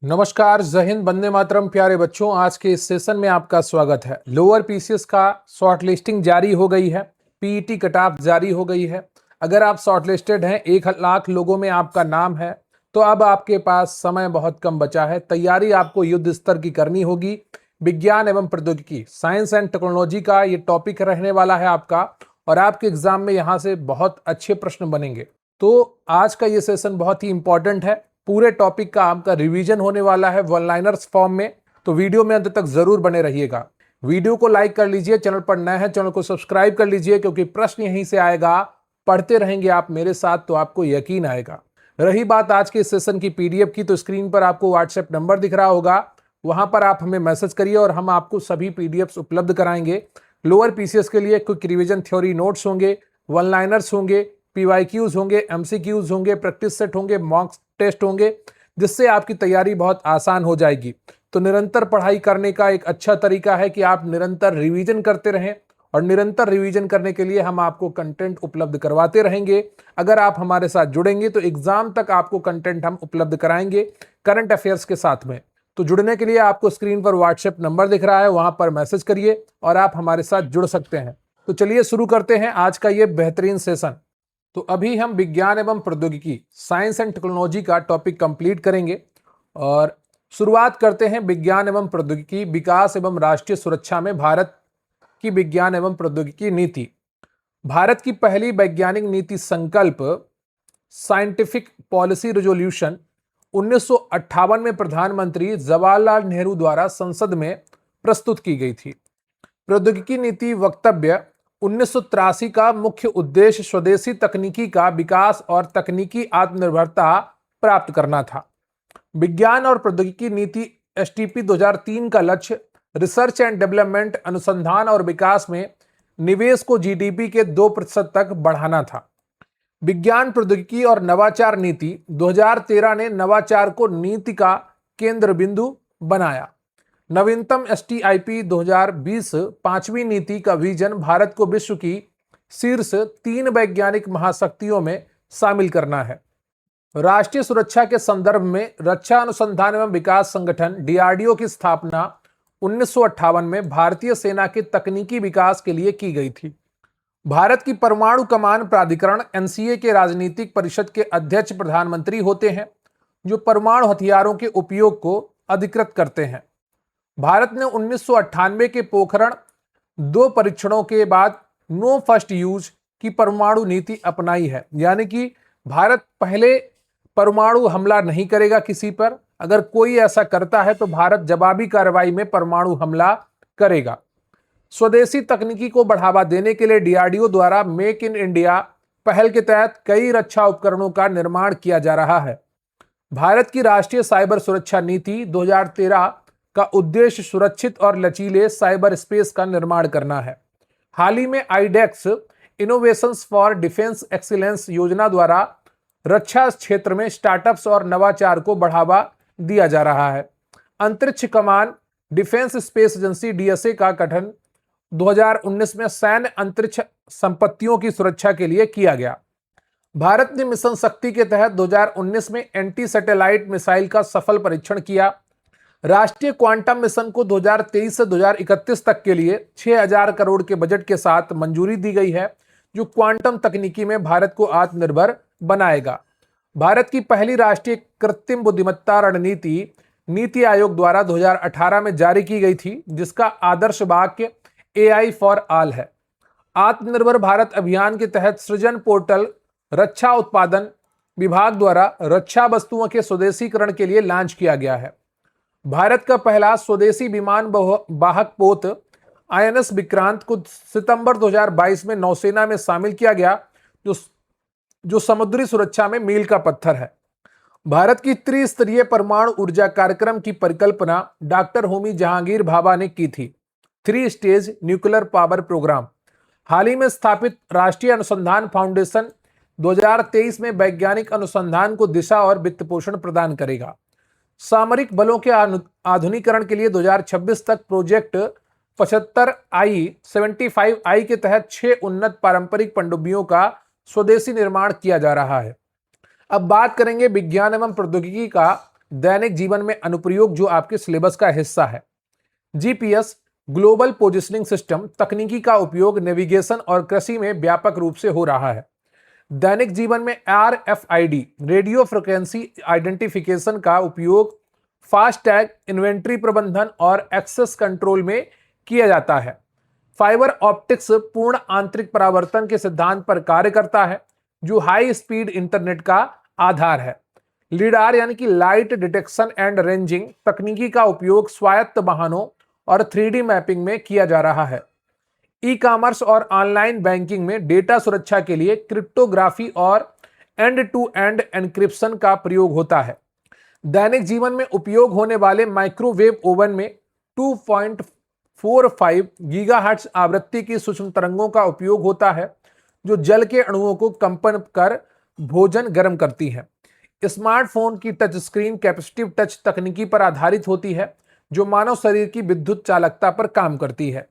नमस्कार, जय हिंद, वंदे मातरम। प्यारे बच्चों, आज के इस सेशन में आपका स्वागत है। लोअर पीसीएस का शॉर्ट लिस्टिंग जारी हो गई है, पीईटी कट ऑफ जारी हो गई है। अगर आप शॉर्ट लिस्टेड हैं, 1 लाख लोगों में आपका नाम है, तो अब आपके पास समय बहुत कम बचा है। तैयारी आपको युद्ध स्तर की करनी होगी। विज्ञान एवं प्रौद्योगिकी, साइंस एंड टेक्नोलॉजी का ये टॉपिक रहने वाला है आपका, और आपके एग्जाम में यहाँ से बहुत अच्छे प्रश्न बनेंगे। तो आज का ये सेशन बहुत ही इंपॉर्टेंट है। पूरे टॉपिक का आपका रिवीजन होने वाला है वन लाइनर्स फॉर्म में, तो वीडियो में अंत तक जरूर बने रहिएगा। वीडियो को लाइक कर लीजिए, चैनल पर नए हैं चैनल को सब्सक्राइब कर लीजिए, क्योंकि प्रश्न यहीं से आएगा। पढ़ते रहेंगे आप मेरे साथ तो आपको यकीन आएगा। रही बात आज के सेशन की पीडीएफ की, तो स्क्रीन पर आपको व्हाट्सएप नंबर दिख रहा होगा, वहां पर आप हमें मैसेज करिए और हम आपको सभी पीडीएफ उपलब्ध कराएंगे। लोअर पीसीएस के लिए क्विक रिवीजन थ्योरी नोट्स होंगे, वन लाइनर्स होंगे, पीवाईक्यूज होंगे, एमसीक्यूज होंगे, प्रैक्टिस सेट होंगे, मॉक टेस्ट होंगे, जिससे आपकी तैयारी बहुत आसान हो जाएगी। तो निरंतर पढ़ाई करने का एक अच्छा तरीका है कि आप निरंतर रिवीजन करते रहें, और निरंतर रिवीजन करने के लिए हम आपको कंटेंट उपलब्ध करवाते रहेंगे। अगर आप हमारे साथ जुड़ेंगे तो एग्जाम तक आपको कंटेंट हम उपलब्ध कराएंगे करंट अफेयर्स के साथ में। तो जुड़ने के लिए आपको स्क्रीन पर व्हाट्सएप नंबर दिख रहा है, वहां पर मैसेज करिए और आप हमारे साथ जुड़ सकते हैं। तो चलिए शुरू करते हैं आज का ये बेहतरीन सेशन। तो अभी हम विज्ञान एवं प्रौद्योगिकी, साइंस एंड टेक्नोलॉजी का टॉपिक कंप्लीट करेंगे, और शुरुआत करते हैं विज्ञान एवं प्रौद्योगिकी, विकास एवं राष्ट्रीय सुरक्षा में भारत की विज्ञान एवं प्रौद्योगिकी नीति। भारत की पहली वैज्ञानिक नीति संकल्प, साइंटिफिक पॉलिसी रेजोल्यूशन, 1958 में प्रधानमंत्री जवाहरलाल नेहरू द्वारा संसद में प्रस्तुत की गई थी। प्रौद्योगिकी नीति वक्तव्य, 1983 का मुख्य उद्देश्य स्वदेशी तकनीकी का विकास और तकनीकी आत्मनिर्भरता प्राप्त करना था। विज्ञान और प्रौद्योगिकी नीति एसटीपी 2003 का लक्ष्य रिसर्च एंड डेवलपमेंट, अनुसंधान और विकास में निवेश को जीडीपी के 2% तक बढ़ाना था। विज्ञान प्रौद्योगिकी और नवाचार नीति 2013 ने नवाचार को नीति का केंद्र बिंदु बनाया। नवीनतम एसटीआईपी 2020 पांचवी नीति का विजन भारत को विश्व की शीर्ष 3 वैज्ञानिक महाशक्तियों में शामिल करना है। राष्ट्रीय सुरक्षा के संदर्भ में रक्षा अनुसंधान एवं विकास संगठन डीआरडीओ की स्थापना 1958 में भारतीय सेना के तकनीकी विकास के लिए की गई थी। भारत की परमाणु कमान प्राधिकरण एनसीए के राजनीतिक परिषद के अध्यक्ष प्रधानमंत्री होते हैं, जो परमाणु हथियारों के उपयोग को अधिकृत करते हैं। भारत ने 1998 के पोखरण 2 परीक्षणों के बाद नो फर्स्ट यूज की परमाणु नीति अपनाई है, यानी कि भारत पहले परमाणु हमला नहीं करेगा किसी पर। अगर कोई ऐसा करता है तो भारत जवाबी कार्रवाई में परमाणु हमला करेगा। स्वदेशी तकनीकी को बढ़ावा देने के लिए डीआरडीओ द्वारा मेक इन इंडिया पहल के तहत कई रक्षा उपकरणों का निर्माण किया जा रहा है। भारत की राष्ट्रीय साइबर सुरक्षा नीति 2013 का उद्देश्य सुरक्षित और लचीले साइबर स्पेस का निर्माण करना है। हाल ही में iDEX innovations for defence excellence योजना द्वारा रक्षा क्षेत्र में स्टार्टअप्स और नवाचार को बढ़ावा दिया जा रहा है। अंतरिक्ष कमान डिफेंस स्पेस एजेंसी डीएसए का गठन 2019 में सैन्य अंतरिक्ष संपत्तियों की सुरक्षा के लिए किया गया। भारत ने मिशन शक्ति के तहत 2019 में एंटी सैटेलाइट मिसाइल का सफल परीक्षण किया। राष्ट्रीय क्वांटम मिशन को 2023 से 2031 तक के लिए 6000 करोड़ के बजट के साथ मंजूरी दी गई है, जो क्वांटम तकनीकी में भारत को आत्मनिर्भर बनाएगा। भारत की पहली राष्ट्रीय कृत्रिम बुद्धिमत्ता रणनीति नीति आयोग द्वारा 2018 में जारी की गई थी, जिसका आदर्श वाक्य एआई फॉर ऑल है। आत्मनिर्भर भारत अभियान के तहत सृजन पोर्टल रक्षा उत्पादन विभाग द्वारा रक्षा वस्तुओं के स्वदेशीकरण के लिए लॉन्च किया गया है। भारत का पहला स्वदेशी विमान वाहक पोत आईएनएस विक्रांत को सितंबर 2022 में नौसेना में शामिल किया गया, जो समुद्री सुरक्षा में मील का पत्थर है। भारत की त्रिस्तरीय परमाणु ऊर्जा कार्यक्रम की परिकल्पना डॉक्टर होमी जहांगीर भाभा ने की थी। 3 स्टेज न्यूक्लियर पावर प्रोग्राम हाल ही में स्थापित राष्ट्रीय अनुसंधान फाउंडेशन 2023 में वैज्ञानिक अनुसंधान को दिशा और वित्त पोषण प्रदान करेगा। सामरिक बलों के आधुनिकीकरण के लिए 2026 तक प्रोजेक्ट 75I के तहत 6 उन्नत पारंपरिक पनडुब्बियों का स्वदेशी निर्माण किया जा रहा है। अब बात करेंगे विज्ञान एवं प्रौद्योगिकी का दैनिक जीवन में अनुप्रयोग जो आपके सिलेबस का हिस्सा है। जीपीएस ग्लोबल पोजिशनिंग सिस्टम तकनीकी का उपयोग नेविगेशन और कृषि में व्यापक रूप से हो रहा है। दैनिक जीवन में आरएफआईडी रेडियो फ्रिक्वेंसी आइडेंटिफिकेशन का उपयोग फास्ट टैग, इन्वेंट्री प्रबंधन और एक्सेस कंट्रोल में किया जाता है। फाइबर ऑप्टिक्स पूर्ण आंतरिक परावर्तन के सिद्धांत पर कार्य करता है, जो हाई स्पीड इंटरनेट का आधार है। लीडार यानी कि लाइट डिटेक्शन एंड रेंजिंग तकनीकी का उपयोग स्वायत्त वाहनों और 3D मैपिंग में किया जा रहा है। ई कॉमर्स और ऑनलाइन बैंकिंग में डेटा सुरक्षा के लिए क्रिप्टोग्राफी और एंड टू एंड एन्क्रिप्शन का प्रयोग होता है। दैनिक जीवन में उपयोग होने वाले माइक्रोवेव ओवन में 2.45 गीगाहर्ट्ज आवृत्ति की सूक्ष्म तरंगों का उपयोग होता है, जो जल के अणुओं को कंपन कर भोजन गर्म करती है। स्मार्टफोन की टच स्क्रीन कैपेसिटिव टच तकनीकी पर आधारित होती है, जो मानव शरीर की विद्युत चालकता पर काम करती है।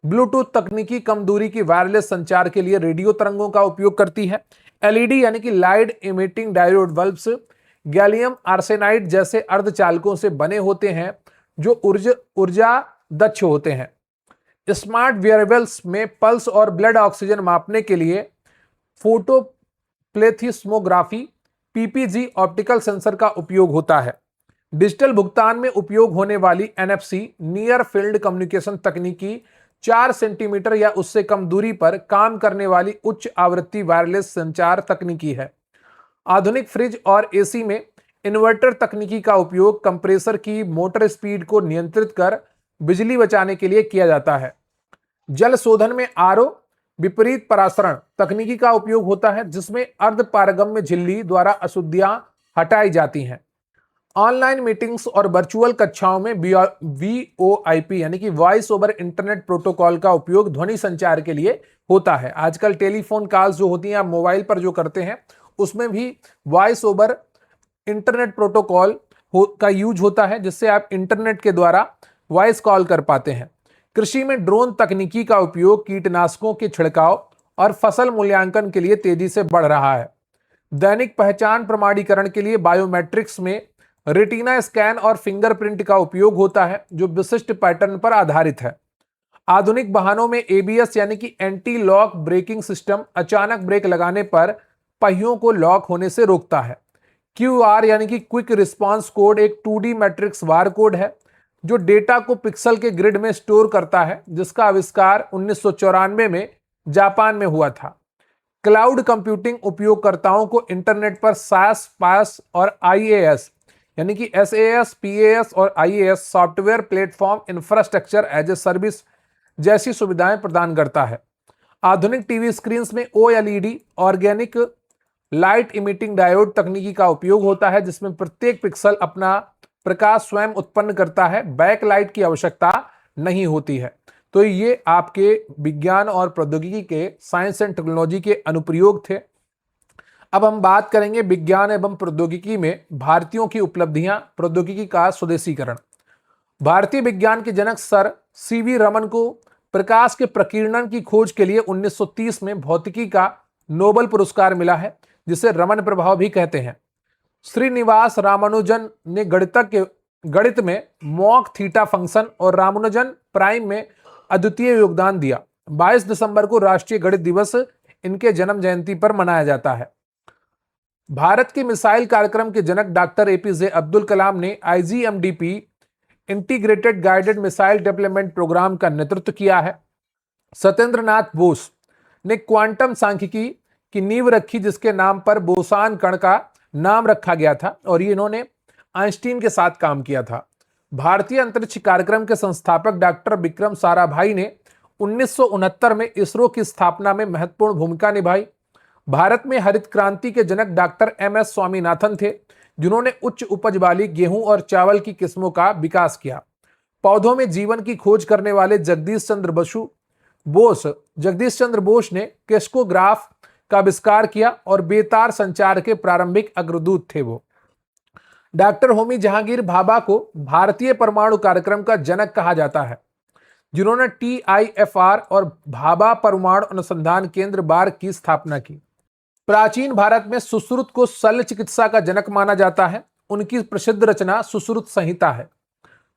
ब्लूटूथ तकनीकी कम दूरी की वायरलेस संचार के लिए रेडियो तरंगों का उपयोग करती है। एलईडी यानी कि light emitting diode bulbs gallium arsenide जैसे अर्धचालकों से बने होते हैं, जो ऊर्जा दक्ष होते हैं। स्मार्ट वेयरेबल्स में पल्स और ब्लड ऑक्सीजन मापने के लिए photo plethysmography PPG optical sensor का उपयोग होता है। डिजिटल भुगतान में उपयोग होने वाली एनएफसी नियर फील्ड कम्युनिकेशन तकनीकी 4 सेंटीमीटर या उससे कम दूरी पर काम करने वाली उच्च आवृत्ति वायरलेस संचार तकनीकी है। आधुनिक फ्रिज और एसी में इन्वर्टर तकनीकी का उपयोग कंप्रेसर की मोटर स्पीड को नियंत्रित कर बिजली बचाने के लिए किया जाता है। जल शोधन में आरओ विपरीत परासरण तकनीकी का उपयोग होता है, जिसमें अर्धपारगम्य झिल्ली द्वारा अशुद्धियां हटाई जाती हैं। ऑनलाइन मीटिंग्स और वर्चुअल कक्षाओं में वीओआईपी यानी कि वॉइस ओवर इंटरनेट प्रोटोकॉल का उपयोग ध्वनि संचार के लिए होता है। आजकल टेलीफोन कॉल्स जो होती हैं आप मोबाइल पर जो करते हैं, उसमें भी वॉइस ओवर इंटरनेट प्रोटोकॉल का यूज होता है, जिससे आप इंटरनेट के द्वारा वॉइस कॉल कर पाते हैं। कृषि में ड्रोन तकनीकी का उपयोग कीटनाशकों के छिड़काव और फसल मूल्यांकन के लिए तेजी से बढ़ रहा है। दैनिक पहचान प्रमाणीकरण के लिए बायोमेट्रिक्स में रेटिना स्कैन और फिंगरप्रिंट का उपयोग होता है, जो विशिष्ट पैटर्न पर आधारित है। आधुनिक वाहनों में एबीएस यानी कि एंटी लॉक ब्रेकिंग सिस्टम अचानक ब्रेक लगाने पर पहियों को लॉक होने से रोकता है। क्यूआर यानी कि क्विक रिस्पांस कोड एक 2D मैट्रिक्स बार कोड है, जो डेटा को पिक्सल के ग्रिड में स्टोर करता है, जिसका आविष्कार 1994 में जापान में हुआ था। क्लाउड कंप्यूटिंग उपयोगकर्ताओं को इंटरनेट पर सास, पास और आईएएस यानी कि एसएएस, पीएएस और IaaS software platform infrastructure as a service जैसी सुविधाएं प्रदान करता है। आधुनिक टीवी स्क्रीन में OLED organic light emitting diode तकनीकी का उपयोग होता है, जिसमें प्रत्येक पिक्सल अपना प्रकाश स्वयं उत्पन्न करता है, बैक लाइट की आवश्यकता नहीं होती है। तो ये आपके विज्ञान और प्रौद्योगिकी के साइंस एंड टेक्नोलॉजी के अनुप्रयोग थे। अब हम बात करेंगे विज्ञान एवं प्रौद्योगिकी में भारतीयों की उपलब्धियां, प्रौद्योगिकी का स्वदेशीकरण। भारतीय विज्ञान के जनक सर सीवी रमन को प्रकाश के प्रकीर्णन की खोज के लिए 1930 में भौतिकी का नोबेल पुरस्कार मिला है, जिसे रमन प्रभाव भी कहते हैं। श्रीनिवास रामानुजन ने गणित में मॉक थीटा फंक्शन और रामानुजन प्राइम में अद्वितीय योगदान दिया। 22 दिसंबर को राष्ट्रीय गणित दिवस इनके जन्म जयंती पर मनाया जाता है। भारत के मिसाइल कार्यक्रम के जनक डॉक्टर एपीजे अब्दुल कलाम ने IGMDP integrated guided missile development programme का नेतृत्व किया है। सत्येंद्र नाथ बोस ने क्वांटम सांख्यिकी की नींव रखी, जिसके नाम पर बोसान कण का नाम रखा गया था, और ये इन्होंने आइंस्टीन के साथ काम किया था। भारतीय अंतरिक्ष कार्यक्रम के संस्थापक डॉक्टर विक्रम साराभाई ने 1969 में इसरो की स्थापना में महत्वपूर्ण भूमिका निभाई। भारत में हरित क्रांति के जनक डॉक्टर एमएस स्वामीनाथन थे, जिन्होंने उच्च उपज वाली गेहूं और चावल की किस्मों का विकास किया। पौधों में जीवन की खोज करने वाले जगदीश चंद्र बोस ने क्रेस्कोग्राफ का आविष्कार किया और बेतार संचार के प्रारंभिक अग्रदूत थे वो। डॉक्टर होमी जहांगीर भाभा को भारतीय परमाणु कार्यक्रम का जनक कहा जाता है, जिन्होंने टीआईएफआर और भाभा परमाणु अनुसंधान केंद्र बार की स्थापना की। प्राचीन भारत में सुश्रुत को शल्य चिकित्सा का जनक माना जाता है उनकी प्रसिद्ध रचना सुश्रुत संहिता है।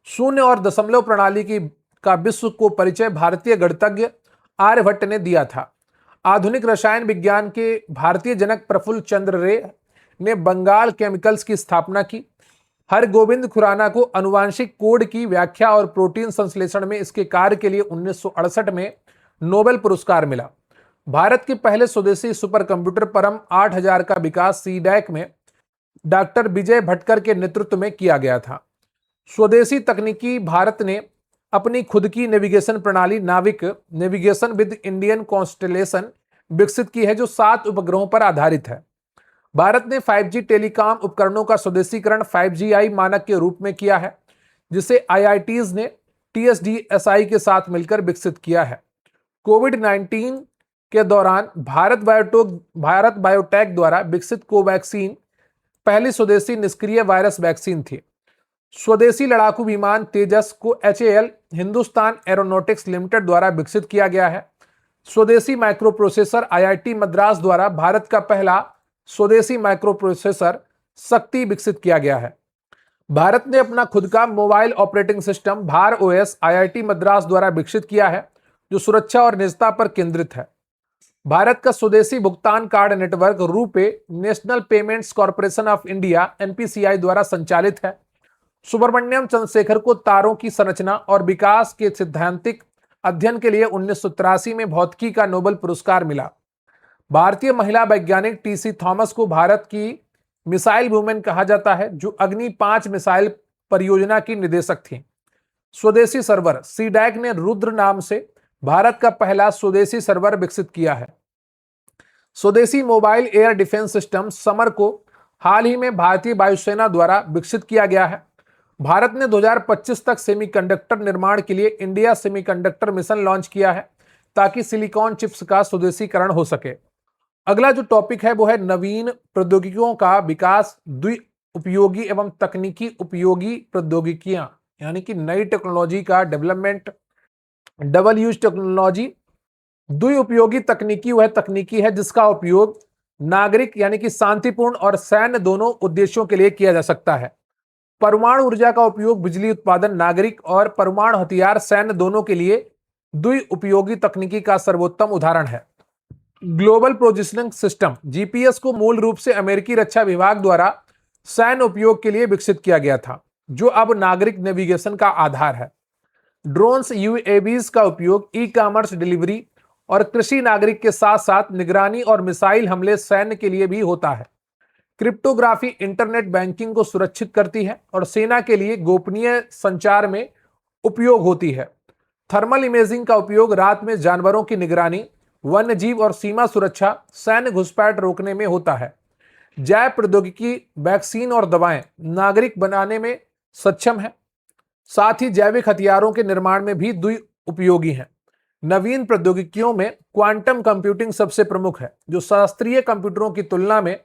शून्य और दशमलव प्रणाली की का विश्व को परिचय भारतीय गणितज्ञ आर्यभट्ट ने दिया था। आधुनिक रसायन विज्ञान के भारतीय जनक प्रफुल्ल चंद्र रे ने बंगाल केमिकल्स की स्थापना की। हरगोविंद खुराना को आनुवांशिक कोड की व्याख्या और प्रोटीन संश्लेषण में इसके कार्य के लिए 1968 में नोबेल पुरस्कार मिला। भारत के पहले स्वदेशी सुपर कंप्यूटर परम 8000 का विकास सीडैक में डॉक्टर विजय भटकर के नेतृत्व में किया गया था। स्वदेशी तकनीकी भारत ने अपनी खुद की नेविगेशन प्रणाली नाविक नेविगेशन विद इंडियन कॉन्स्टेलेशन विकसित की है, जो 7 उपग्रहों पर आधारित है। भारत ने 5G टेलीकॉम उपकरणों का स्वदेशीकरण 5GI मानक के रूप में किया है, जिसे IITs ने TSDSI के साथ मिलकर विकसित किया है। कोविड-19 के दौरान भारत बायोटेक द्वारा विकसित कोवैक्सीन पहली स्वदेशी निष्क्रिय वायरस वैक्सीन थी। स्वदेशी लड़ाकू विमान तेजस को HAL हिंदुस्तान एरोनॉटिक्स लिमिटेड द्वारा विकसित किया गया है। स्वदेशी माइक्रोप्रोसेसर IIT मद्रास द्वारा भारत का पहला स्वदेशी माइक्रोप्रोसेसर शक्ति विकसित किया गया है। भारत ने अपना खुद का मोबाइल ऑपरेटिंग सिस्टम भार OS IIT मद्रास द्वारा विकसित किया है, जो सुरक्षा और निजता पर केंद्रित है। भारत का स्वदेशी भुगतान card network RuPay national payments corporation of India NPCI द्वारा संचालित है। सुब्रमण्यम चंद्रशेखर को तारों की संरचना और विकास के सैद्धांतिक अध्ययन के लिए 1983 में भौतिकी का नोबेल पुरस्कार मिला। भारतीय महिला वैज्ञानिक TC थॉमस को भारत की मिसाइल वुमेन कहा जाता है, जो अग्नि 5 मिसाइल परियोजना की निदेशक थी। स्वदेशी सर्वर सीडैक ने रुद्र नाम से भारत का पहला स्वदेशी सर्वर विकसित किया है। स्वदेशी mobile air defence system summer को हाल ही में भारतीय वायुसेना द्वारा विकसित किया गया है। भारत ने 2025 तक सेमीकंडक्टर निर्माण के लिए इंडिया सेमीकंडक्टर मिशन लॉन्च किया है, ताकि सिलिकॉन चिप्स का स्वदेशीकरण हो सके। अगला जो टॉपिक है वो है नवीन प्रौद्योगिकियों का विकास, द्विउपयोगी एवं तकनीकी उपयोगी प्रौद्योगिकियां, यानी कि नई टेक्नोलॉजी का डेवलपमेंट। डबल यूज टेक्नोलॉजी द्विउपयोगी तकनीकी वह तकनीकी है जिसका उपयोग नागरिक यानी कि शांतिपूर्ण और सैन्य दोनों उद्देश्यों के लिए किया जा सकता है। परमाणु ऊर्जा का उपयोग बिजली उत्पादन नागरिक और परमाणु हथियार सैन्य दोनों के लिए द्विउपयोगी तकनीकी का सर्वोत्तम उदाहरण है। ग्लोबल पोजिशनिंग सिस्टम GPS को मूल रूप से अमेरिकी रक्षा विभाग द्वारा सैन्य उपयोग के लिए विकसित किया गया था, जो अब नागरिक नेविगेशन का आधार है। ड्रोन्स UAVs का उपयोग ई-कॉमर्स डिलीवरी और कृषि नागरिक के साथ साथ निगरानी और मिसाइल हमले सैन्य के लिए भी होता है। क्रिप्टोग्राफी इंटरनेट बैंकिंग को सुरक्षित करती है और सेना के लिए गोपनीय संचार में उपयोग होती है। थर्मल इमेजिंग का उपयोग रात में जानवरों की निगरानी, वन्य जीव और सीमा सुरक्षा, सैन्य घुसपैठ रोकने में होता है। जैव प्रौद्योगिकी वैक्सीन और दवाएं नागरिक बनाने में सक्षम है, साथ ही जैविक हथियारों के निर्माण में भी द्विउपयोगी है। नवीन प्रौद्योगिकियों में क्वांटम कंप्यूटिंग सबसे प्रमुख है, जो शास्त्रीय कंप्यूटरों की तुलना में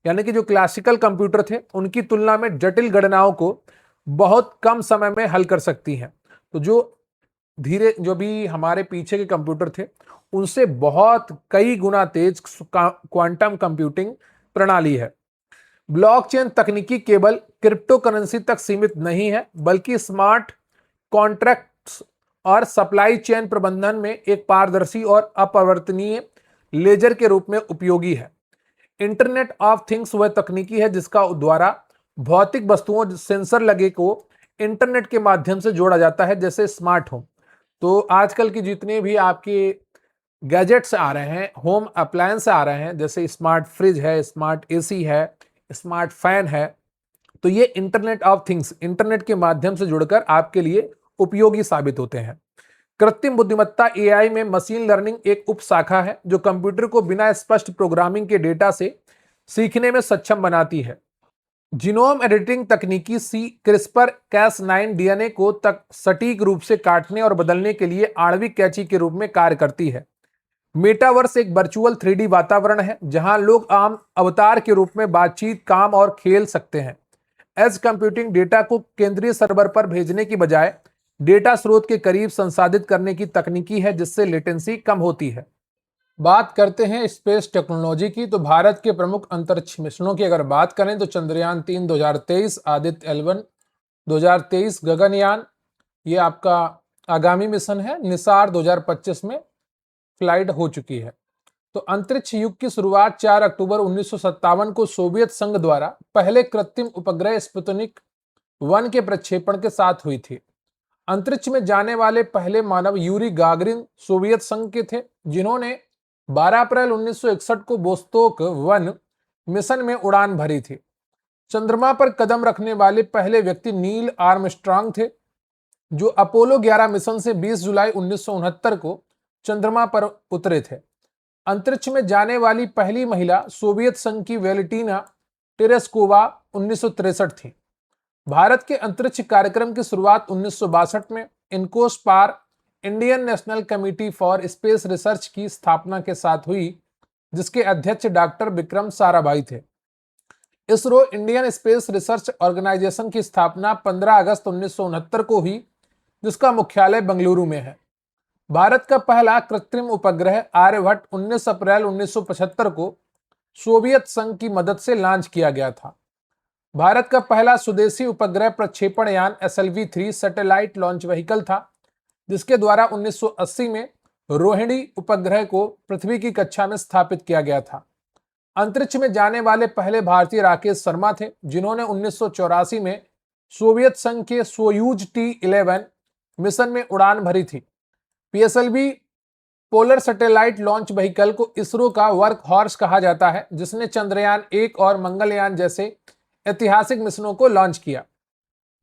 यानी कि जो क्लासिकल कंप्यूटर थे उनकी तुलना में जटिल गणनाओं को बहुत कम समय में हल कर सकती हैं। तो जो भी हमारे पीछे के कंप्यूटर थे उनसे बहुत कई गुना तेज क्वांटम कंप्यूटिंग प्रणाली है। ब्लॉकचेन तकनीकी केवल क्रिप्टो करेंसी तक सीमित नहीं है, बल्कि स्मार्ट कॉन्ट्रैक्ट्स और सप्लाई चेन प्रबंधन में एक पारदर्शी और अपरिवर्तनीय लेजर के रूप में उपयोगी है। इंटरनेट ऑफ थिंग्स वह तकनीकी है जिसका द्वारा भौतिक वस्तुओं सेंसर लगे को इंटरनेट के माध्यम से जोड़ा जाता है, जैसे स्मार्ट होम। तो आजकल की जितने भी आपके गैजेट्स आ रहे हैं, होम अप्लायंस आ रहे हैं, जैसे स्मार्ट फ्रिज है, स्मार्ट AC है, स्मार्ट फैन है, तो ये इंटरनेट ऑफ थिंग्स इंटरनेट के माध्यम से जुड़कर आपके लिए उपयोगी साबित होते हैं। कृत्रिम बुद्धिमत्ता AI में मशीन लर्निंग एक उपशाखा है जो कंप्यूटर को बिना स्पष्ट प्रोग्रामिंग के डेटा से सीखने में सक्षम बनाती है। जीनोम एडिटिंग तकनीकी CRISPR-Cas9 DNA को तक सटीक रूप से काटने और बदलने के लिए आणविक कैंची के रूप में कार्य करती है। मेटावर्स एक वर्चुअल 3D वातावरण है जहां लोग आम अवतार के रूप में बातचीत, काम और खेल सकते हैं। एज कंप्यूटिंग डेटा को केंद्रीय सर्वर पर भेजने की बजाय डेटा स्रोत के करीब संसाधित करने की तकनीकी है, जिससे लेटेंसी कम होती है। बात करते हैं स्पेस टेक्नोलॉजी की, तो भारत के प्रमुख अंतरिक्ष मिशनों की अगर बात करें तो चंद्रयान 3 2023, आदित्य L1 2023, गगनयान ये आपका आगामी मिशन है, निसार 2025 में फ्लाइट हो चुकी है। तो अंतरिक्ष युग की शुरुआत 4 अक्टूबर 1957 को सोवियत संघ द्वारा पहले कृत्रिम उपग्रह स्पुतनिक 1 के प्रक्षेपण के साथ हुई थी। अंतरिक्ष में जाने वाले पहले मानव यूरी गागरिन सोवियत संघ के थे, जिन्होंने 12 अप्रैल 1961 को वोस्तोक 1 मिशन में उड़ान भरी थी। चंद्रमा पर कदम रखने वाले पहले व्यक्ति नील आर्मस्ट्रांग थे, जो अपोलो 11 मिशन से 20 जुलाई 1969 को चंद्रमा पर उतरे थे। अंतरिक्ष में जाने वाली पहली महिला सोवियत संघ की वेलेंटीना टेरेस्कोवा 1963 थी। भारत के अंतरिक्ष कार्यक्रम की शुरुआत 1962 में INCOSPAR Indian national committee for space research की स्थापना के साथ हुई, जिसके अध्यक्ष डॉक्टर विक्रम साराभाई थे। ISRO Indian space research organisation की स्थापना 15 अगस्त 1969 को हुई, जिसका मुख्यालय बेंगलुरु में है। भारत का पहला कृत्रिम उपग्रह आर्यभट्ट 19 अप्रैल 1975 को सोवियत संघ की मदद से लॉन्च किया गया था। भारत का पहला स्वदेशी उपग्रह प्रक्षेपण यान SLV-3 सैटेलाइट लॉन्च व्हीकल था, जिसके द्वारा 1980 में रोहिणी उपग्रह को पृथ्वी की कक्षा में स्थापित किया गया था। अंतरिक्ष में जाने वाले पहले भारतीय राकेश शर्मा थे, जिन्होंने 1984 में सोवियत संघ के सोयूज T11 मिशन में उड़ान भरी थी। PSLV polar satellite launch vehicle को इसरो का वर्क हॉर्स कहा जाता है, जिसने चंद्रयान 1 और मंगलयान जैसे ऐतिहासिक मिशनों को लॉन्च किया।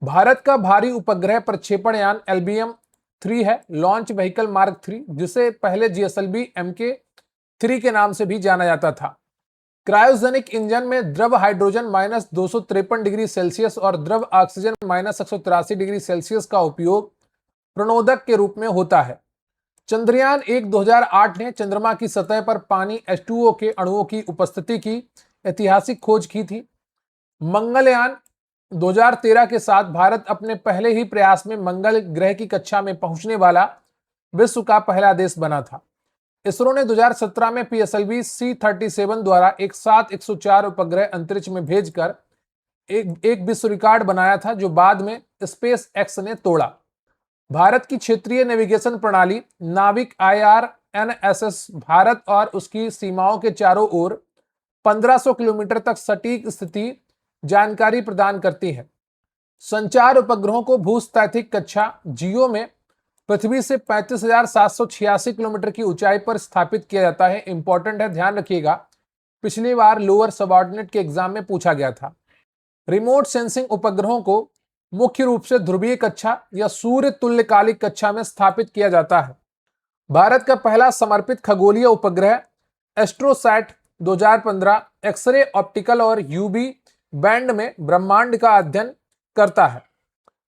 भारत का भारी उपग्रह प्रक्षेपण यान LBM-3 है, लॉन्च व्हीकल मार्क 3, जिसे पहले GSLV Mk3 के नाम से भी जाना जाता था। क्रायोजेनिक इंजन में द्रव हाइड्रोजन -253 डिग्री सेल्सियस और द्रव ऑक्सीजन -183 डिग्री सेल्सियस का उपयोग प्रणोदक के रूप में होता है। चंद्रयान 1 2008 ने चंद्रमा की सतह पर पानी H2O के अणुओं की उपस्थिति की ऐतिहासिक खोज की थी। मंगलयान 2013 के साथ भारत अपने पहले ही प्रयास में मंगल ग्रह की कक्षा में पहुंचने वाला विश्व का पहला देश बना था। इसरो ने 2017 में PSLV C-37 द्वारा एक साथ 104 उपग्रह अंतरिक्ष में भेजकर एक विश्व रिकॉर्ड बनाया था, जो बाद में स्पेस एक्स ने तोड़ा। भारत की क्षेत्रीय नेविगेशन प्रणाली नाविक IRNSS भारत और उसकी सीमाओं के चारों ओर 1500 किलोमीटर तक सटीक स्थिति जानकारी प्रदान करती है। संचार उपग्रहों को भूस्थैतिक कक्षा जियो में पृथ्वी से 35,786 किलोमीटर की ऊंचाई पर स्थापित किया जाता है। इंपॉर्टेंट है, ध्यान रखिएगा, पिछली बार लोअर सबऑर्डिनेट के एग्जाम में पूछा गया था। रिमोट सेंसिंग उपग्रहों को मुख्य रूप से ध्रुवीय कक्षा या सूर्य तुल्यकालिक कक्षा में स्थापित किया जाता है। भारत का पहला समर्पित खगोलीय उपग्रह एस्ट्रोसैट 2015 एक्सरे, ऑप्टिकल और यूवी बैंड में ब्रह्मांड का अध्ययन करता है।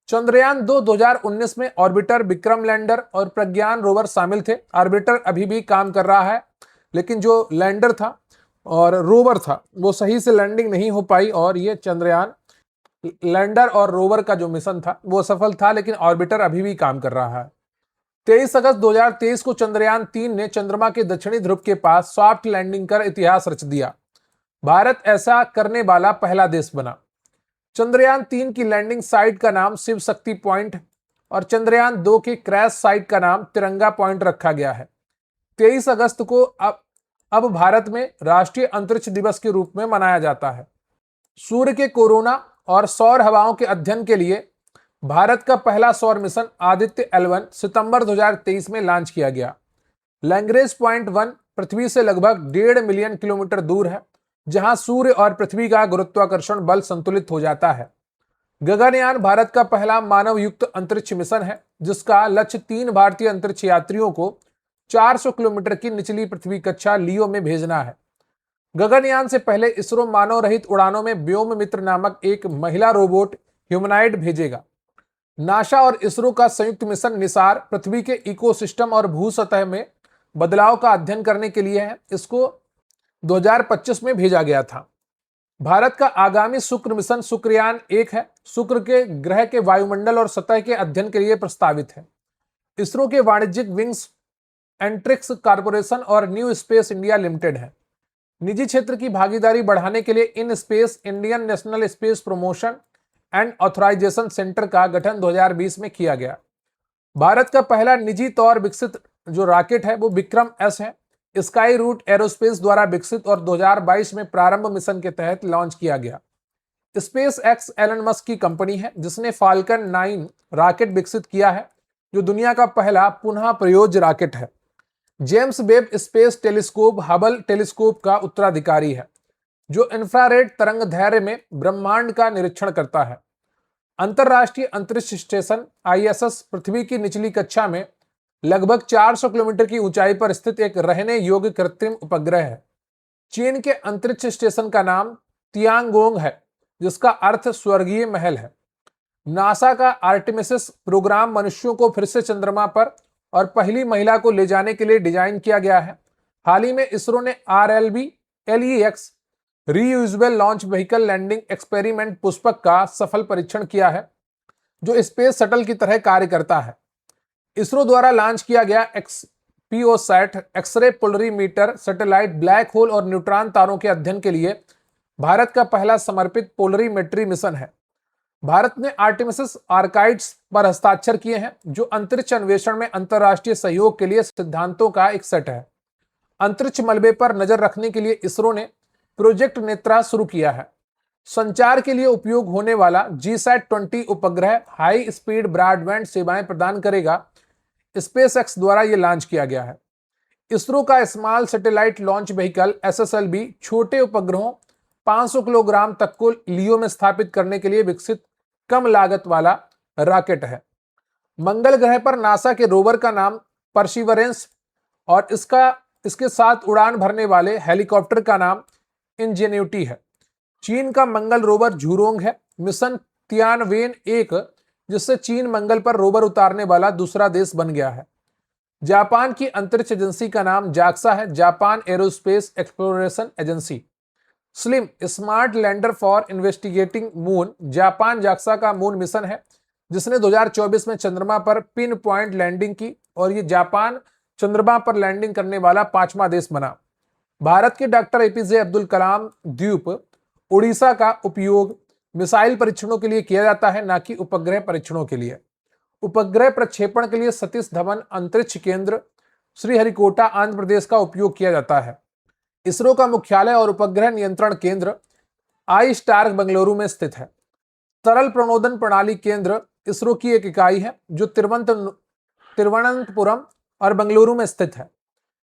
चंद्रयान 2 2019 में ऑर्बिटर, विक्रम लैंडर और प्रज्ञान रोवर शामिल थे। ऑर्बिटर अभी भी काम कर रहा है, लेकिन जो लैंडर था और रोवर था वो सही से लैंडिंग नहीं हो पाई, और ये चंद्रयान लैंडर और रोवर का जो मिशन था वो सफल था, लेकिन ऑर्बिटर अभी भी काम कर रहा है। 23 अगस्त 2023 को चंद्रयान 3 ने चंद्रमा के दक्षिणी ध्रुव के पास सॉफ्ट लैंडिंग कर इतिहास रच दिया। भारत ऐसा करने वाला पहला देश बना। चंद्रयान 3 की लैंडिंग साइट का नाम शिव शक्ति पॉइंट और चंद्रयान 2 की क्रैश साइट का नाम तिरंगा पॉइंट रखा गया है। 23 अगस्त को अब भारत में राष्ट्रीय अंतरिक्ष दिवस के रूप में मनाया जाता है। सूर्य के कोरोना और सौर हवाओं के अध्ययन के लिए भारत का पहला सौर मिशन आदित्य L1 सितंबर 2023 में लॉन्च किया गया। लैग्रेंज पॉइंट 1 पृथ्वी से लगभग 1.5 मिलियन किलोमीटर दूर है, जहां सूर्य और पृथ्वी का गुरुत्वाकर्षण बल संतुलित हो जाता है। गगनयान भारत का पहला मानव युक्त अंतरिक्ष मिशन है, जिसका लक्ष्य 3 भारतीय अंतरिक्ष यात्रियों को 400 किलोमीटर की निचली पृथ्वी कक्षा लियो में भेजना है। गगनयान से पहले इसरो मानव रहित उड़ानों में व्योम मित्र नामक एक महिला रोबोट ह्यूमनाइड भेजेगा। नासा और इसरो का संयुक्त मिशन निसार पृथ्वी के इकोसिस्टम और भू सतह में बदलाव का अध्ययन करने के लिए है। इसको 2025 में भेजा गया था। भारत का आगामी शुक्र मिशन शुक्रयान 1 है। शुक्र के ग्रह के वायुमंडल और सतह के अध्ययन के लिए प्रस्तावित है। इसरो के वाणिज्यिक विंग्स एंट्रिक्स कॉर्पोरेशन और न्यू स्पेस इंडिया लिमिटेड है। निजी क्षेत्र की भागीदारी बढ़ाने के लिए in space Indian national space promotion and authorisation centre का गठन 2020 में किया गया। भारत का पहला निजी तौर विकसित जो रॉकेट है वो विक्रम एस है। स्काई रूट एरोस्पेस द्वारा विकसित और 2022 में प्रारंभ मिशन के तहत लॉन्च किया गया। स्पेस एक्स एलन मस्क की कंपनी है जिसने फाल्कन 9 रॉकेट विकसित किया है जो दुनिया का पहला पुनः प्रयोज्य रॉकेट है। James Webb space telescope Hubble telescope का उत्तराधिकारी है जो इंफ्रारेड तरंग दैर्घ्य में ब्रह्मांड का निरीक्षण करता है। अंतरराष्ट्रीय अंतरिक्ष स्टेशन आईएसएस पृथ्वी की निचली कक्षा में लगभग 400 किलोमीटर की ऊंचाई पर स्थित एक रहने योग्य कृत्रिम उपग्रह है। चीन के अंतरिक्ष स्टेशन का नाम तियांगोंग है जिसका अर्थ स्वर्गीय महल है। नासा का आर्टेमिस प्रोग्राम मनुष्यों को फिर से चंद्रमा पर और पहली महिला को ले जाने के लिए डिजाइन किया गया है। हाल ही में इसरो ने RLB-LEX reusable launch vehicle landing experiment Pushpak का सफल परीक्षण किया है जो स्पेस शटल की तरह कार्य करता है। इसरो द्वारा लॉन्च किया गया XPOSat x ray polarimeter satellite black hole और न्यूट्रॉन तारों के अध्ययन के लिए भारत का पहला समर्पित पोलरीमेट्री मिशन है। भारत ने आर्टेमिस आर्काइड्स पर हस्ताक्षर किए हैं जो अंतरिक्ष अन्वेषण में अंतरराष्ट्रीय सहयोग के लिए सिद्धांतों का एक सेट है। अंतरिक्ष मलबे पर नजर रखने के लिए इसरो ने प्रोजेक्ट नेत्रा शुरू किया है। संचार के लिए उपयोग होने वाला GSAT-20 उपग्रह हाई स्पीड ब्रॉडबैंड सेवाएं प्रदान करेगा। स्पेसएक्स द्वारा यह लॉन्च किया गया है। इसरो का small satellite launch vehicle SSLV छोटे उपग्रहों 500 किलोग्राम तक को लियो में स्थापित करने के लिए विकसित कम लागत वाला रॉकेट है। मंगल ग्रह पर नासा के रोवर का नाम परसिवरेंस और इसके साथ उड़ान भरने वाले हेलीकॉप्टर का नाम इंजेन्यूटी है। चीन का मंगल रोवर झूरोंग है। मिशन तियानवेन 1 जिससे चीन मंगल पर रोवर उतारने वाला दूसरा देश बन गया है। जापान की अंतरिक्ष एजेंसी का नाम जाक्सा है, Japan aerospace exploration agency. Slim smart lander for investigating moon Japan JAXA का मून मिशन है जिसने 2024 में चंद्रमा पर पिन पॉइंट लैंडिंग की और ये जापान चंद्रमा पर लैंडिंग करने वाला 5वां देश बना। भारत के डॉक्टर APJ अब्दुल कलाम द्वीप उड़ीसा का उपयोग मिसाइल परीक्षणों के लिए किया जाता है, ना कि उपग्रह परीक्षणों के लिए। उपग्रह प्रक्षेपण के लिए सतीश धवन अंतरिक्ष केंद्र श्रीहरिकोटा आंध्र प्रदेश का उपयोग किया जाता है। इसरो का मुख्यालय और उपग्रह नियंत्रण केंद्र iStark बेंगलुरु में स्थित है। तरल प्रणोदन प्रणाली केंद्र इसरो की एक इकाई है जो तिरुवनंतपुरम और बेंगलुरु में स्थित है।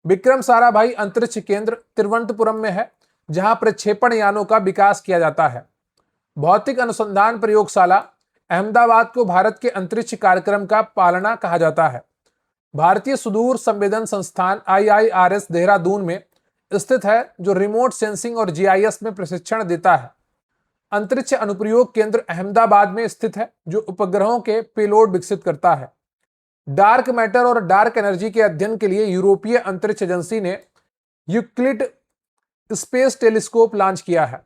विक्रम साराभाई अंतरिक्ष केंद्र तिरुवनंतपुरम में है जहां प्रक्षेपण यानों का विकास किया जाता है। भौतिक अनुसंधान प्रयोगशाला अहमदाबाद को भारत के अंतरिक्ष कार्यक्रम का पालना कहा जाता है। भारतीय सुदूर संवेदन संस्थान IIRS देहरादून में स्थित है जो रिमोट सेंसिंग और GIS में प्रशिक्षण देता है। अंतरिक्ष अनुप्रयोग केंद्र अहमदाबाद में स्थित है जो उपग्रहों के पेलोड विकसित करता है। डार्क मैटर और डार्क एनर्जी के अध्ययन के लिए यूरोपीय अंतरिक्ष एजेंसी ने यूक्लिड स्पेस टेलीस्कोप लॉन्च किया है।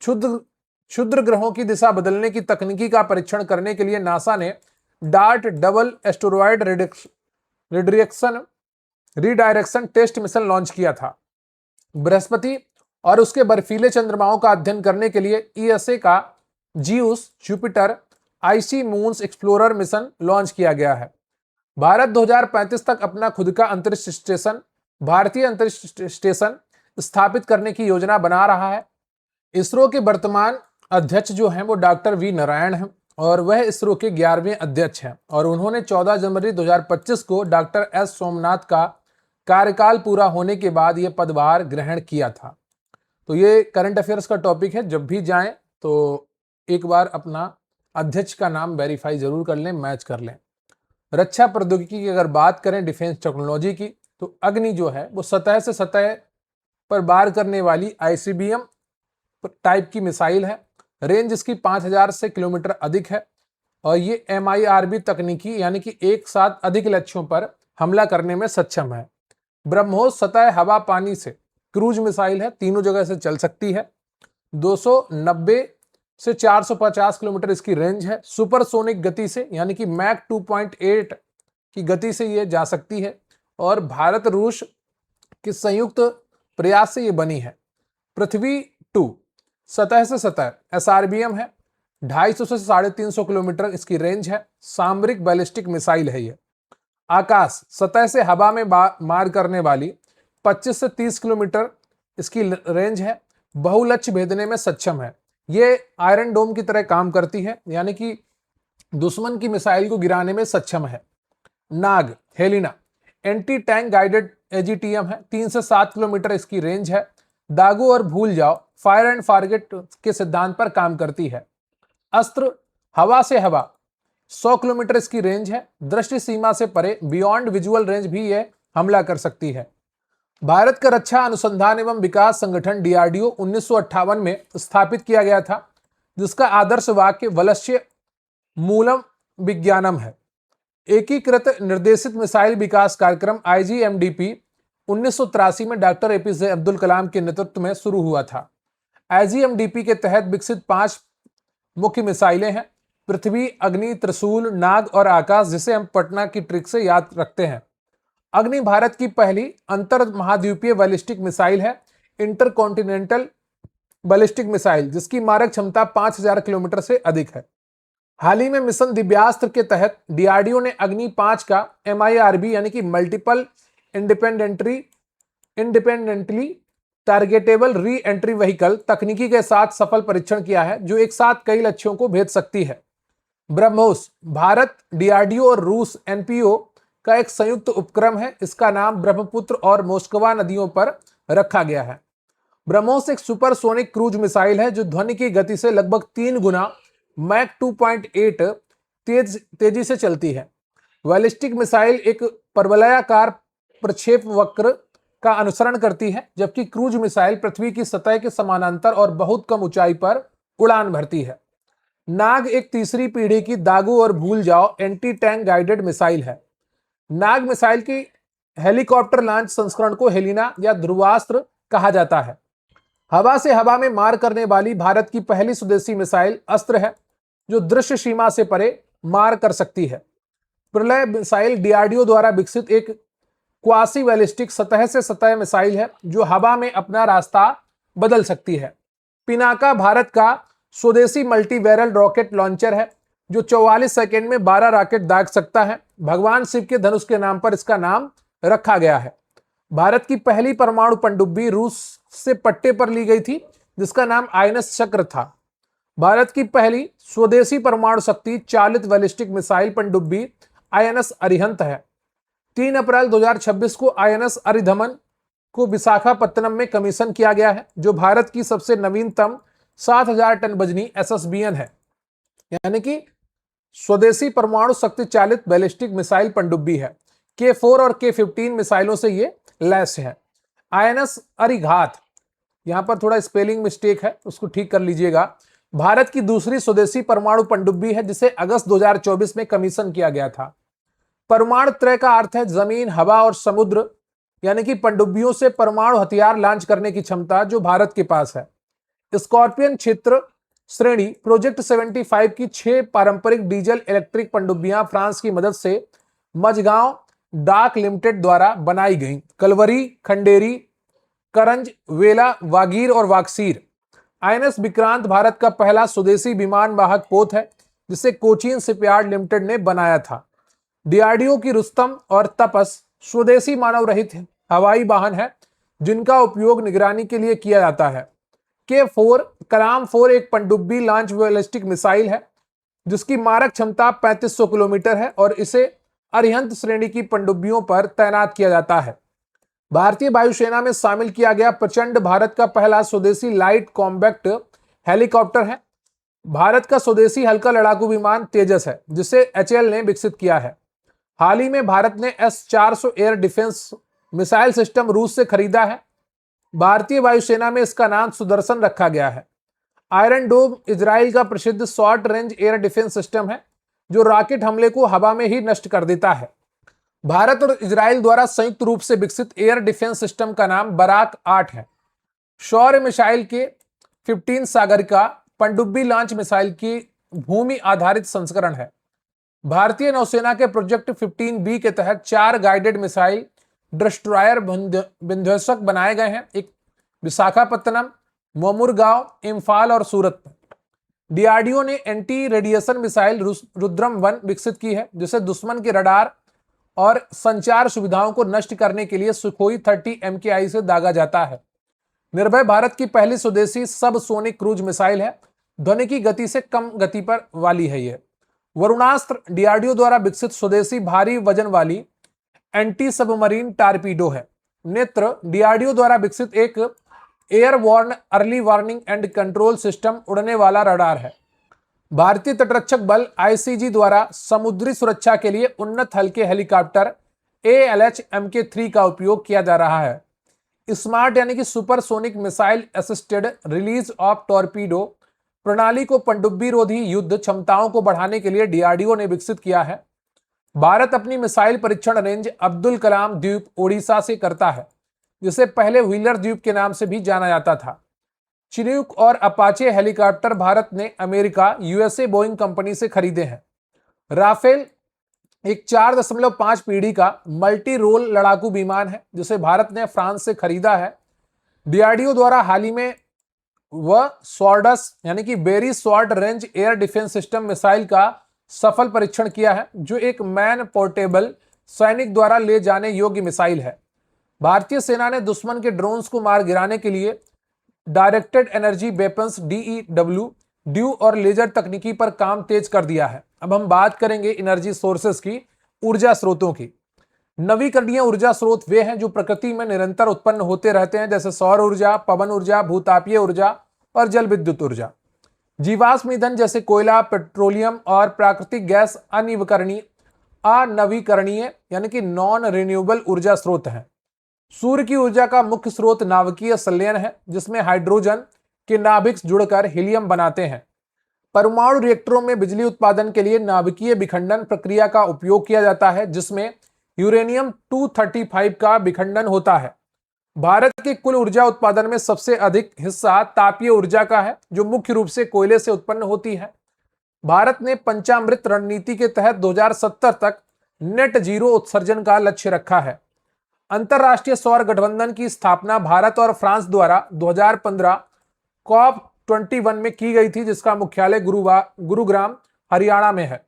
क्षुद्र ग्रहों की दिशा बदलने की तकनीकी का परीक्षण करने के लिए नासा ने DART double asteroid redirection test mission launch किया था। बृहस्पति और उसके बर्फीले चंद्रमाओं का अध्ययन करने के लिए ESA का Zeus Jupiter IC moons explorer mission launch किया गया है। भारत 2035 तक अपना खुद का अंतरिक्ष स्टेशन भारतीय अंतरिक्ष स्टेशन स्थापित करने की योजना बना रहा है। इसरो के वर्तमान अध्यक्ष जो हैं वो डॉक्टर V नारायण हैं और वह इसरो के 11वें अध्यक्ष हैं और उन्होंने 14 जनवरी 2025 को डॉक्टर S सोमनाथ का कार्यकाल पूरा होने के बाद यह पदभार ग्रहण किया था। तो ये करंट अफेयर्स का टॉपिक है, जब भी जाएं तो एक बार अपना अध्यक्ष का नाम वेरीफाई जरूर कर लें, मैच कर लें। रक्षा प्रौद्योगिकी की अगर बात करें डिफेंस टेक्नोलॉजी की, तो अग्नि जो है वो सतह से सतह पर वार करने वाली ICBM टाइप की मिसाइल है। रेंज इसकी 5000 से किलोमीटर अधिक है और ये MIRV तकनीकी यानी कि एक साथ अधिक लक्ष्यों पर हमला करने में सक्षम है। ब्रह्मोस सतह हवा पानी से क्रूज मिसाइल है, तीनों जगह से चल सकती है। 290 से 450 किलोमीटर इसकी रेंज है। सुपरसोनिक गति से यानी कि मैक 2.8 की गति से ये जा सकती है और भारत रूस के संयुक्त प्रयास से ये बनी है। पृथ्वी 2 सतह से सतह SRBM है, 250 से 350 किलोमीटर इसकी रेंज है, सामरिक बैलिस्टिक मिसाइल है ये। आकाश सतह से हवा में मार करने वाली 25 से 30 किलोमीटर इसकी रेंज है, बहुलक्ष्य भेदने में सक्षम है। ये आयरन डोम की तरह काम करती है, यानी कि दुश्मन की मिसाइल को गिराने में सक्षम है। Nag Helina anti tank guided AGTM है, 3 से 7 किलोमीटर इसकी रेंज है, दागो और भूल जाओ फायर एंड फारगेट के सिद्धांत पर काम करती है। अस्त्र हवा से हवा 100 किलोमीटर इसकी रेंज है, दृष्टि सीमा से परे बियॉन्ड विजुअल रेंज भी यह हमला कर सकती है। भारत का रक्षा अनुसंधान एवं विकास संगठन DRDO 1958 में स्थापित किया गया था, जिसका आदर्श वाक्य वलस्य मूलम विज्ञानम है। एकीकृत निर्देशित मिसाइल विकास कार्यक्रम IGMDP 1983 में डॉक्टर APJ अब्दुल कलाम के नेतृत्व में शुरू हुआ था। IGMDP के तहत विकसित 5 मुख्य मिसाइलें हैं, पृथ्वी, अग्नि, त्रिशूल, नाग और आकाश, जिसे हम पटना की ट्रिक से याद रखते हैं। अग्नि भारत की पहली अंतर महाद्वीपीय बैलिस्टिक मिसाइल है, इंटरकॉन्टिनेंटल बैलिस्टिक मिसाइल, जिसकी मारक क्षमता 5000 किलोमीटर से अधिक है। हाल ही में मिशन दिव्यास्त्र के तहत DRDO ने अग्नि 5 का MIRV यानी कि multiple independently targetable re entry vehicle तकनीकी के साथ सफल परीक्षण किया है, जो एक साथ कई लक्ष्यों को भेद सकती है। ब्रह्मोस भारत, DRDO और रूस NPO का एक संयुक्त उपक्रम है। इसका नाम ब्रह्मपुत्र और मोस्कवा नदियों पर रखा गया है। ब्रह्मोस एक सुपरसोनिक क्रूज मिसाइल है, जो ध्वनि की गति से लगभग 3 गुना मैक 2.8 तेजी से चलती है। बैलिस्टिक मिसाइल एक परवलयाकार प्रक्षेप वक्र का अनुसरण करती है, जबकि क्रूज मिसाइल पृथ्वी की सतह के समानांतर और बहुत कम ऊंचाई पर उड़ान भरती है। नाग एक तीसरी पीढ़ी की दागो और भूल जाओ एंटी टैंक गाइडेड मिसाइल है। नाग मिसाइल की हेलीकॉप्टर लॉन्च संस्करण को हेलिना या ध्रुवास्त्र कहा जाता है। हवा से हवा में मार करने वाली भारत की पहली स्वदेशी मिसाइल अस्त्र है, जो दृश्य सीमा से परे मार कर सकती है। प्रलय मिसाइल DRDO द्वारा विकसित एक क्वासी बैलिस्टिक सतह से सतह मिसाइल है, जो हवा में अपना रास्ता बदल सकती है। पिनाका भारत का स्वदेशी मल्टी बैरल रॉकेट लॉन्चर है, जो 44 सेकंड में 12 रॉकेट दाग सकता है। भगवान शिव के धनुष के नाम पर इसका नाम रखा गया है। भारत की पहली परमाणु पनडुब्बी रूस से पट्टे पर ली गई थी, जिसका नाम INS चक्र था। भारत की पहली स्वदेशी परमाणु शक्ति चालित बैलिस्टिक मिसाइल पनडुब्बी INS अरिहंत है। 3 अप्रैल 2026 को INS अरिधमन को विशाखापत्तनम में कमीशन किया गया है, जो भारत की सबसे नवीनतम 7000 टन वजनी SSBN है, यानी कि स्वदेशी परमाणु शक्ति चालित बैलिस्टिक मिसाइल पनडुब्बी है। K4 और K15 मिसाइलों से ये लैस है। INS अरिघात, यहां पर थोड़ा स्पेलिंग मिस्टेक है, उसको ठीक कर लीजिएगा। भारत की दूसरी स्वदेशी परमाणु पनडुब्बी है, जिसे अगस्त 2024 में कमीशन किया गया था। परमाणु त्रय का अर्थ है जमीन, हवा और समुद्र, यानी कि पनडुब्बियों से परमाणु हथियार लॉन्च करने की क्षमता जो भारत के पास है। स्कॉर्पियन क्षेत्र श्रेणी प्रोजेक्ट 75 की 6 पारंपरिक डीजल इलेक्ट्रिक पनडुब्बियां फ्रांस की मदद से मझगांव डाक लिमिटेड द्वारा बनाई गई। कलवरी, खंडेरी, करंज, वेला, वागीर और वाक्सीर। INS विक्रांत भारत का पहला स्वदेशी विमान वाहक पोत है, जिसे कोचीन शिपयार्ड लिमिटेड ने बनाया था। DRDO की रुस्तम और तपस स्वदेशी मानव रहित हवाई वाहन है, जिनका उपयोग निगरानी के लिए किया जाता है। K4 कलाम 4 एक पनडुब्बी लॉन्च बैलिस्टिक मिसाइल है, जिसकी मारक क्षमता 3500 किलोमीटर है और इसे अरिहंत श्रेणी की पनडुब्बियों पर तैनात किया जाता है। भारतीय वायुसेना में शामिल किया गया प्रचंड भारत का पहला स्वदेशी लाइट कॉम्बैक्ट हेलीकॉप्टर है। भारत का स्वदेशी हल्का लड़ाकू विमान तेजस है, जिसे HAL ने विकसित किया है। हाल ही में भारत ने S-400 air defence missile system रूस से खरीदा है। भारतीय वायुसेना में इसका नाम सुदर्शन रखा गया है। आयरन डोम इजराइल का प्रसिद्ध short range air defence system है, जो रॉकेट हमले को हवा में ही नष्ट कर देता है। भारत और इजराइल द्वारा संयुक्त रूप से विकसित एयर डिफेंस सिस्टम का नाम बराक 8 है। शौर्य मिसाइल के 15 सागरिका पनडुब्बी लॉन्च मिसाइल की भूमि आधारित संस्करण है। भारतीय नौसेना के प्रोजेक्ट 15B के तहत 4 गाइडेड मिसाइल डिस्ट्रॉयर विध्वंसक बनाए गए हैं, एक विशाखापत्तनम, मोमुरगांव, इम्फाल और सूरत में। डीआरडीओ ने एंटी रेडिएशन मिसाइल रुद्रम 1 विकसित की है, जिसे दुश्मन के रडार और संचार सुविधाओं को नष्ट करने के लिए सुखोई 30 MKI से दागा जाता है। निर्भय भारत की पहली स्वदेशी सब सोनिक क्रूज मिसाइल है, ध्वनि की गति से कम गति पर वाली है। यह वरुणास्त्र डीआरडीओ द्वारा विकसित स्वदेशी भारी वजन वाली एंटी सबमरीन टारपीडो है। नेत्र डीआरडीओ द्वारा विकसित एक airborne early warning and control system उड़ने वाला रडार है। भारतीय तटरक्षक बल आईसीजी द्वारा समुद्री सुरक्षा के लिए उन्नत हल्के हेलीकॉप्टर ALH Mk3 का उपयोग किया जा रहा है। स्मार्ट यानी कि supersonic missile assisted release of torpedo प्रणाली को पनडुब्बी रोधी युद्ध क्षमताओं को बढ़ाने के लिए डीआरडीओ ने विकसित किया है। भारत अपनी मिसाइल परीक्षण रेंज अब्दुल कलाम द्वीप ओडिशा से करता है, जिसे पहले व्हीलर द्वीप के नाम से भी जाना जाता था। चिनूक और अपाचे हेलीकॉप्टर भारत ने अमेरिका, यूएसए, बोइंग कंपनी से खरीदे हैं। राफेल एक 4.5 पीढ़ी का मल्टी रोल लड़ाकू विमान है, जिसे भारत ने फ्रांस से खरीदा है। डीआरडीओ द्वारा हाल ही में वह स्वॉर्डस यानी कि very short range air defence system missile का सफल परीक्षण किया है, जो एक मैन पोर्टेबल सैनिक द्वारा ले जाने योग्य मिसाइल है। भारतीय सेना ने दुश्मन के ड्रोन्स को मार गिराने के लिए directed energy weapons DEW due और लेजर तकनीकी पर काम तेज कर दिया है। अब हम बात करेंगे एनर्जी सोर्सेस की, ऊर्जा स्रोतों की। नवीकरणीय ऊर्जा स्रोत वे हैं जो प्रकृति में निरंतर उत्पन्न होते रहते हैं, जैसे सौर ऊर्जा, पवन ऊर्जा, भूतापीय ऊर्जा और जल विद्युत ऊर्जा। जीवाश्म ईंधन जैसे कोयला, पेट्रोलियम और प्राकृतिक गैस अनवीकरणीय यानी कि नॉन रिन्यूएबल ऊर्जा स्रोत हैं। सूर्य की ऊर्जा का मुख्य स्रोत नाभिकीय संलयन है, जिसमें हाइड्रोजन के नाभिक जुड़कर हीलियम बनाते हैं। परमाणु रिएक्टरों में बिजली उत्पादन के लिए नाभिकीय विखंडन प्रक्रिया का उपयोग किया जाता है, जिसमें यूरेनियम 235 का विखंडन होता है। भारत के कुल ऊर्जा उत्पादन में सबसे अधिक हिस्सा तापीय ऊर्जा का है, जो मुख्य रूप से कोयले से उत्पन्न होती है। भारत ने पंचामृत रणनीति के तहत 2070 तक नेट जीरो उत्सर्जन का लक्ष्य रखा है। अंतरराष्ट्रीय सौर गठबंधन की स्थापना भारत और फ्रांस द्वारा 2015 COP21 में की गई थी, जिसका मुख्यालय गुरुग्राम हरियाणा में है।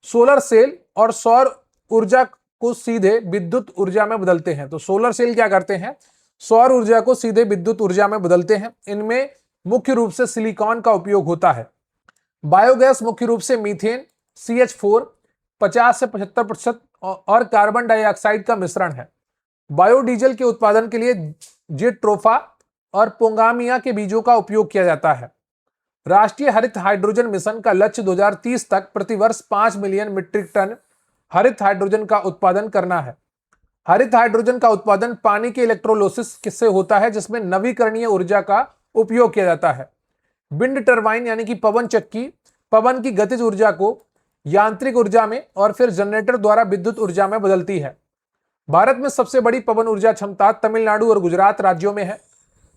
सोलर सेल और सौर ऊर्जा को सीधे विद्युत ऊर्जा में बदलते हैं। तो सोलर सेल क्या करते हैं? सौर ऊर्जा को सीधे विद्युत ऊर्जा में बदलते हैं। इनमें मुख्य रूप से सिलिकॉन का उपयोग होता है। बायोगैस मुख्य रूप से मीथेन, CH4 50 से 75% और कार्बन डाइऑक्साइड का मिश्रण है। बायोडीजल के उत्पादन के लिए जेट्रोफा और पोंगामिया के बीजों का उपयोग किया जाता है। राष्ट्रीय हरित हाइड्रोजन मिशन का लक्ष्य 2030 तक प्रतिवर्ष 5 मिलियन मीट्रिक टन हरित हाइड्रोजन का उत्पादन करना है। हरित हाइड्रोजन का उत्पादन पानी के इलेक्ट्रोलिसिस से होता है, जिसमें नवीकरणीय ऊर्जा का उपयोग किया जाता है। विंड टरबाइन यानी कि पवन चक्की पवन की गतिज ऊर्जा को यांत्रिक ऊर्जा में और फिर जनरेटर द्वारा विद्युत ऊर्जा में बदलती है। भारत में सबसे बड़ी पवन ऊर्जा क्षमता तमिलनाडु और गुजरात राज्यों में है।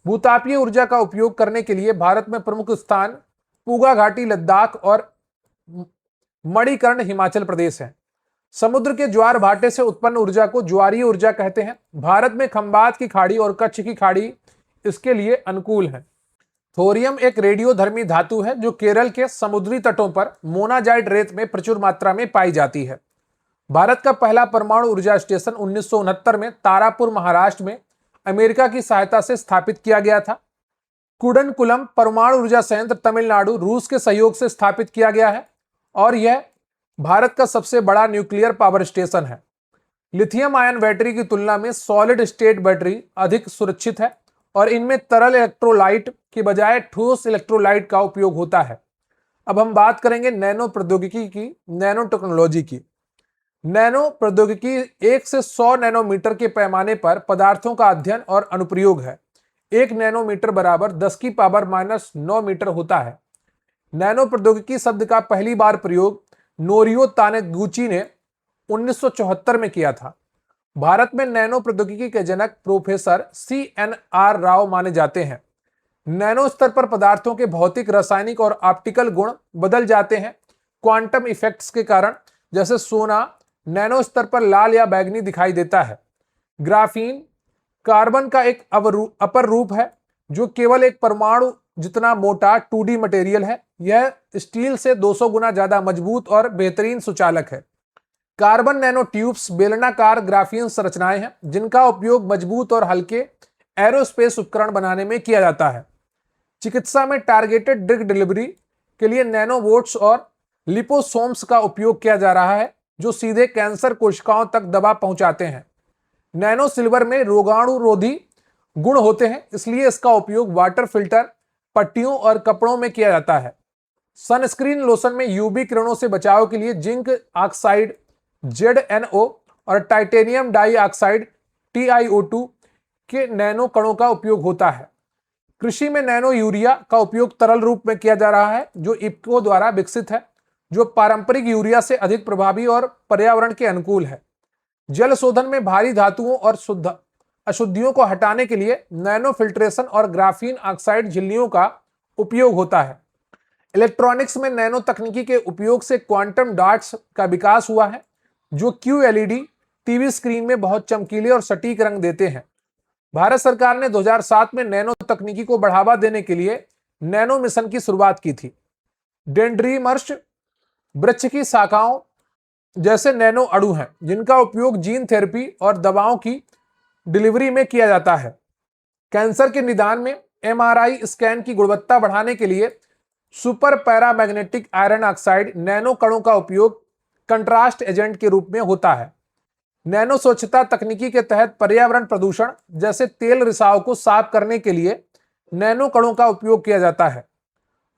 भूतापीय ऊर्जा का उपयोग करने के लिए भारत में प्रमुख स्थान पूगा घाटी लद्दाख और मणिकर्ण हिमाचल प्रदेश है। समुद्र के ज्वार भाटे से उत्पन्न ऊर्जा को ज्वारीय ऊर्जा कहते हैं। भारत में खंबात की खाड़ी और कच्छ की खाड़ी इसके लिए अनुकूल है। थोरियम एक रेडियोधर्मी धातु है, जो केरल के समुद्री तटों पर मोनाजाइट रेत में प्रचुर मात्रा में पाई जाती है। भारत का पहला परमाणु ऊर्जा स्टेशन 1969 में तारापुर, महाराष्ट्र में अमेरिका की सहायता से स्थापित किया गया था। कुडनकुलम परमाणु ऊर्जा संयंत्र तमिलनाडु, रूस के सहयोग से स्थापित किया गया है और यह भारत का सबसे बड़ा न्यूक्लियर पावर स्टेशन है। लिथियम आयन बैटरी की तुलना में सॉलिड स्टेट बैटरी अधिक सुरक्षित है और इनमें तरल इलेक्ट्रोलाइट के बजाय ठोस इलेक्ट्रोलाइट का उपयोग होता है। अब हम बात करेंगे नैनो प्रौद्योगिकी की, नैनो टेक्नोलॉजी की। नैनो प्रौद्योगिकी 1 से 100 नैनोमीटर के पैमाने पर पदार्थों का अध्ययन और अनुप्रयोग है। 1 नैनोमीटर बराबर 10⁻⁹ मीटर होता है। नैनो प्रौद्योगिकी शब्द का पहली बार प्रयोग नोरियो तानेगुची ने 1974 में किया था। भारत में नैनो प्रौद्योगिकी के जनक प्रोफेसर CNR राव माने जाते हैं। नैनो स्तर पर पदार्थों के भौतिक, रासायनिक और ऑप्टिकल गुण बदल जाते हैं क्वांटम इफेक्ट्स के कारण। जैसे सोना नैनो स्तर पर लाल या बैंगनी दिखाई देता है। ग्राफीन कार्बन का एक अपर रूप है जो केवल एक परमाणु जितना मोटा 2D मटेरियल है। यह स्टील से 200 गुना ज्यादा मजबूत और बेहतरीन सुचालक है। कार्बन नैनो ट्यूब्स बेलनाकार ग्राफीन संरचनाएं हैं जिनका उपयोग मजबूत और हल्के एरोस्पेस उपकरण बनाने में किया जाता है। चिकित्सा में टारगेटेड ड्रग डिलीवरी के लिए नैनोबोट्स और लिपोसोम्स का उपयोग किया जा रहा है जो सीधे कैंसर कोशिकाओं तक दवा पहुंचाते हैं। नैनो सिल्वर में रोगाणुरोधी गुण होते हैं, इसलिए इसका उपयोग वाटर फिल्टर, पट्टियों और कपड़ों में किया जाता है। सनस्क्रीन लोशन में यूवी किरणों से बचाव के लिए जिंक ऑक्साइड ZnO और टाइटेनियम डाइऑक्साइड TiO2 के नैनो कणों का उपयोग होता है। कृषि में नैनो यूरिया का उपयोग तरल रूप में किया जा रहा है जो इफ्को द्वारा विकसित है, जो पारंपरिक यूरिया से अधिक प्रभावी और पर्यावरण के अनुकूल है। जल शोधन में भारी धातुओं और अशुद्धियों को हटाने के लिए नैनो फिल्ट्रेशन और ग्राफीन ऑक्साइड झिल्लियों का उपयोग होता है। इलेक्ट्रॉनिक्स में नैनो तकनीकी के उपयोग से क्वांटम डॉट्स का विकास हुआ है जो QLED टीवी स्क्रीन में बहुत चमकीले और सटीक रंग देते हैं। भारत सरकार ने 2007 में नैनो तकनीकी को बढ़ावा देने के लिए नैनो मिशन की शुरुआत की थी। डेंड्रीमर्स वृक्ष की शाखाओं जैसे नैनो अणु हैं जिनका उपयोग जीन थेरेपी और दवाओं की डिलीवरी में किया जाता है। कैंसर के निदान में MRI स्कैन की गुणवत्ता बढ़ाने के लिए super paramagnetic iron oxide nano कणों का उपयोग कंट्रास्ट एजेंट के रूप में होता है। नैनो स्वच्छता तकनीकी के तहत पर्यावरण प्रदूषण जैसे तेल रिसाव को साफ करने के लिए नैनो कणों का उपयोग किया जाता है।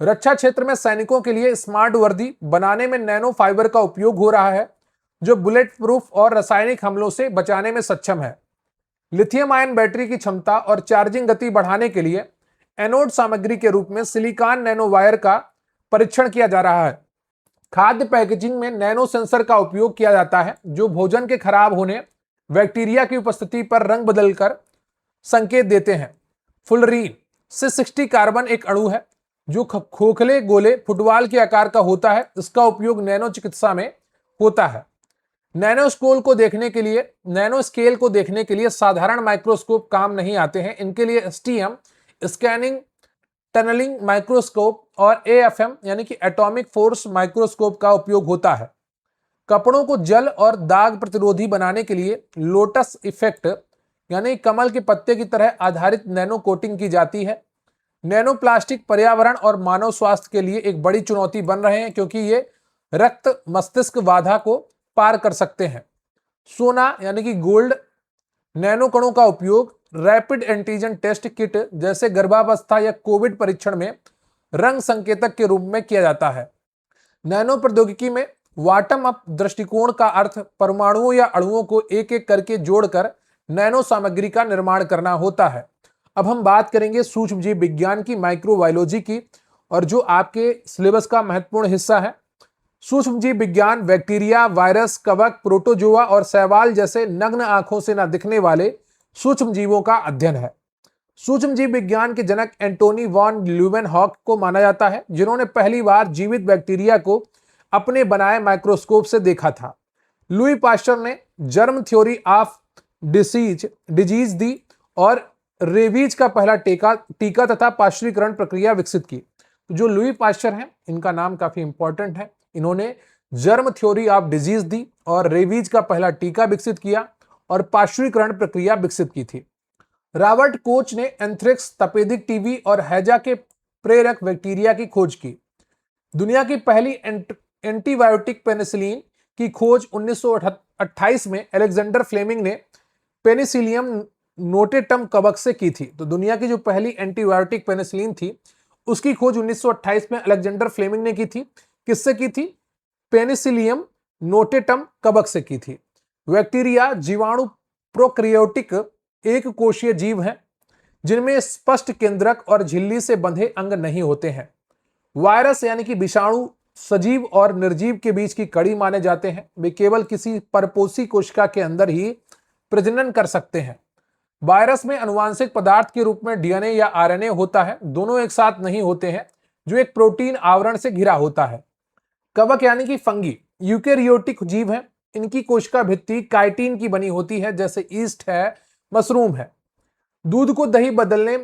रक्षा क्षेत्र में सैनिकों के लिए स्मार्ट वर्दी बनाने में नैनो फाइबर का उपयोग हो रहा है जो बुलेट प्रूफ और रासायनिक हमलों से बचाने में सक्षम है। लिथियम आयन बैटरी की क्षमता और चार्जिंग गति बढ़ाने के लिए एनोड सामग्री के रूप में सिलिकॉन नैनो वायर का परीक्षण किया जा रहा है। खाद्य पैकेजिंग में नैनो सेंसर का उपयोग किया जाता है जो भोजन के खराब होने, बैक्टीरिया की उपस्थिति पर रंग बदलकर संकेत देते हैं। फुलरीन C60 कार्बन एक अणु है जो खोखले गोले फुटबॉल के आकार का होता है। इसका उपयोग नैनो चिकित्सा में होता है। नैनो स्केल को देखने के लिए साधारण माइक्रोस्कोप काम नहीं आते हैं। इनके लिए STM स्कैनिंग टनलिंग माइक्रोस्कोप और AFM यानी कि एटॉमिक फोर्स माइक्रोस्कोप का उपयोग होता है। कपड़ों को जल और दाग प्रतिरोधी बनाने के लिए लोटस इफेक्ट यानी कमल के पत्ते की तरह आधारित नैनो कोटिंग की जाती है। नैनो प्लास्टिक पर्यावरण और मानव स्वास्थ्य के लिए एक बड़ी चुनौती बन रहे हैं क्योंकि ये रक्त मस्तिष्क बाधा को पार कर सकते हैं। सोना यानी कि गोल्ड नैनो कणों का उपयोग रैपिड एंटीजन टेस्ट किट जैसे गर्भावस्था या कोविड परीक्षण में रंग संकेतक के रूप में किया जाता है। नैनो प्रौद्योगिकी में बॉटम अप दृष्टिकोण का अर्थ परमाणुओं या अणुओं को एक एक करके जोड़कर नैनो सामग्री का निर्माण करना होता है। अब हम बात करेंगे सूक्ष्म जीव विज्ञान की, माइक्रोबायोलॉजी की, और जो आपके सिलेबस का महत्वपूर्ण हिस्सा है। सूक्ष्म जीव विज्ञान बैक्टीरिया, वायरस, कवक, प्रोटोजोआ और शैवाल जैसे नग्न आंखों से न दिखने वाले सूक्ष्म जीवों का अध्ययन है। सूक्ष्म जीव विज्ञान के जनक एंटोनी वॉन ल्यूवेनहॉक को माना जाता है जिन्होंने पहली बार जीवित बैक्टीरिया को अपने बनाए माइक्रोस्कोप से देखा था। लुई पास्चर ने जर्म थ्योरी ऑफ डिजीज दी और रेबीज का पहला टीका तथा पाश्चुरीकरण प्रक्रिया विकसित की। तो जो लुई पास्चर हैं इनका नाम काफी इंपॉर्टेंट है। इन्होंने जर्म थ्योरी ऑफ डिजीज दी और रेबीज का पहला टीका विकसित किया और पाश्चुरीकरण प्रक्रिया विकसित की थी। रॉबर्ट कोच ने एंथ्रेक्स, तपेदिक टीबी और हैजा के प्रेरक बैक्टीरिया की खोज की। दुनिया की पहली एंटीबायोटिक पेनिसिलिन की खोज 1928 में अलेक्जेंडर फ्लेमिंग ने पेनिसिलियम नोटेटम कवक से की थी। तो दुनिया की जो पहली एंटीबायोटिक पेनिसिलिन थी उसकी खोज 1928 में अलेक्जेंडर फ्लेमिंग ने की थी। किससे की थी? पेनिसिलियम नोटेटम कवक से की थी। बैक्टीरिया जीवाणु प्रोकैरियोटिक एक कोशीय जीव हैं जिनमें स्पष्ट केंद्रक और झिल्ली से बंधे अंग नहीं होते हैं। वायरस यानी कि विषाणु सजीव और निर्जीव के बीच की कड़ी माने जाते हैं। वे केवल किसी परपोषी कोशिका के अंदर ही प्रजनन कर सकते हैं। वायरस में अनुवांशिक पदार्थ के रूप में DNA या RNA होता है, दोनों एक साथ नहीं होते हैं, जो एक प्रोटीन आवरण से घिरा होता है। कवक यानी कि फंगी यूकेरियोटिक जीव हैं इनकी कोशिका भित्ति काइटिन की बनी होती है, जैसे ईस्ट है, मशरूम है। दूध को दही बदलने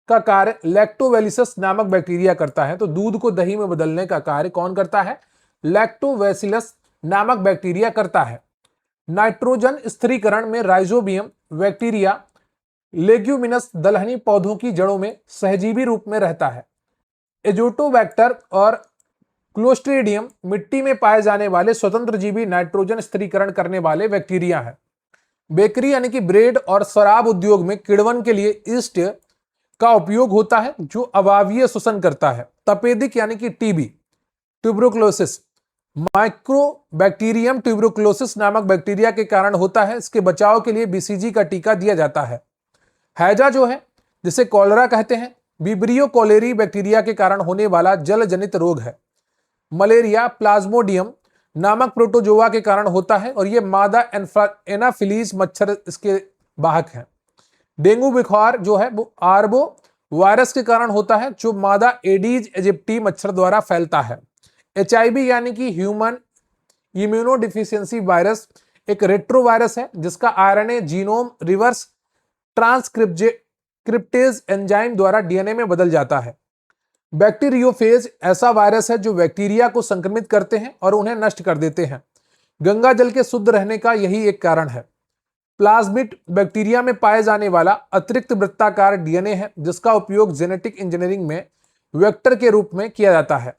का कार्य लैक्टोबैसिलस नामक बैक्टीरिया करता है। तो दूध को दही में बदलने का कार्य कौन करता है? लैक्टोबैसिलस नामक बैक्टीरिया करता है। नाइट्रोजन स्थिरीकरण में राइजोबियम बैक्टीरिया लेग्यूमिनस दलहनी पौधों की जड़ों में सहजीवी रूप में रहता है। एजोटोबैक्टर और क्लोस्ट्रीडियम मिट्टी में पाए जाने वाले स्वतंत्र जीवी नाइट्रोजन स्थिरीकरण करने वाले बैक्टीरिया हैं। बेकरी यानी कि ब्रेड और शराब उद्योग में किण्वन के लिए ईस्ट का उपयोग होता है, जो अवावीय श्वसन करता है। तपेदिक यानी कि टीबी, ट्यूबरकुलोसिस, माइक्रोबैक्टीरियम ट्यूबरकुलोसिस नामक बैक्टीरिया के कारण होता है। इसके बचाव के लिए बीसीजी का टीका दिया जाता है। हैजा जो है, जिसे कॉलरा कहते हैं, विब्रियो कॉलेरी बैक्टीरिया के कारण होने वाला जल जनित रोग है। मलेरिया प्लाज्मोडियम नामक प्रोटोजोआ के कारण होता है और यह मादा एनाफिलीज मच्छर इसके वाहक है। डेंगू बुखार जो है वो आर्बो वायरस के कारण होता है, जो मादा एडीज इजिप्टी मच्छर द्वारा फैलता है। एचआईवी यानी कि ह्यूमन इम्यूनोडिफिशियंसी वायरस एक रेट्रोवायरस है, जिसका RNA genome reverse transcriptase enzyme द्वारा डीएनए में बदल जाता है। बैक्टीरियोफेज ऐसा वायरस है जो बैक्टीरिया को संक्रमित करते हैं और उन्हें नष्ट कर देते हैं। गंगा जल के शुद्ध रहने का यही एक कारण है। प्लाज्मिड बैक्टीरिया में पाए जाने वाला अतिरिक्त वृत्ताकार डीएनए है, जिसका उपयोग जेनेटिक इंजीनियरिंग में वेक्टर के रूप में किया जाता है।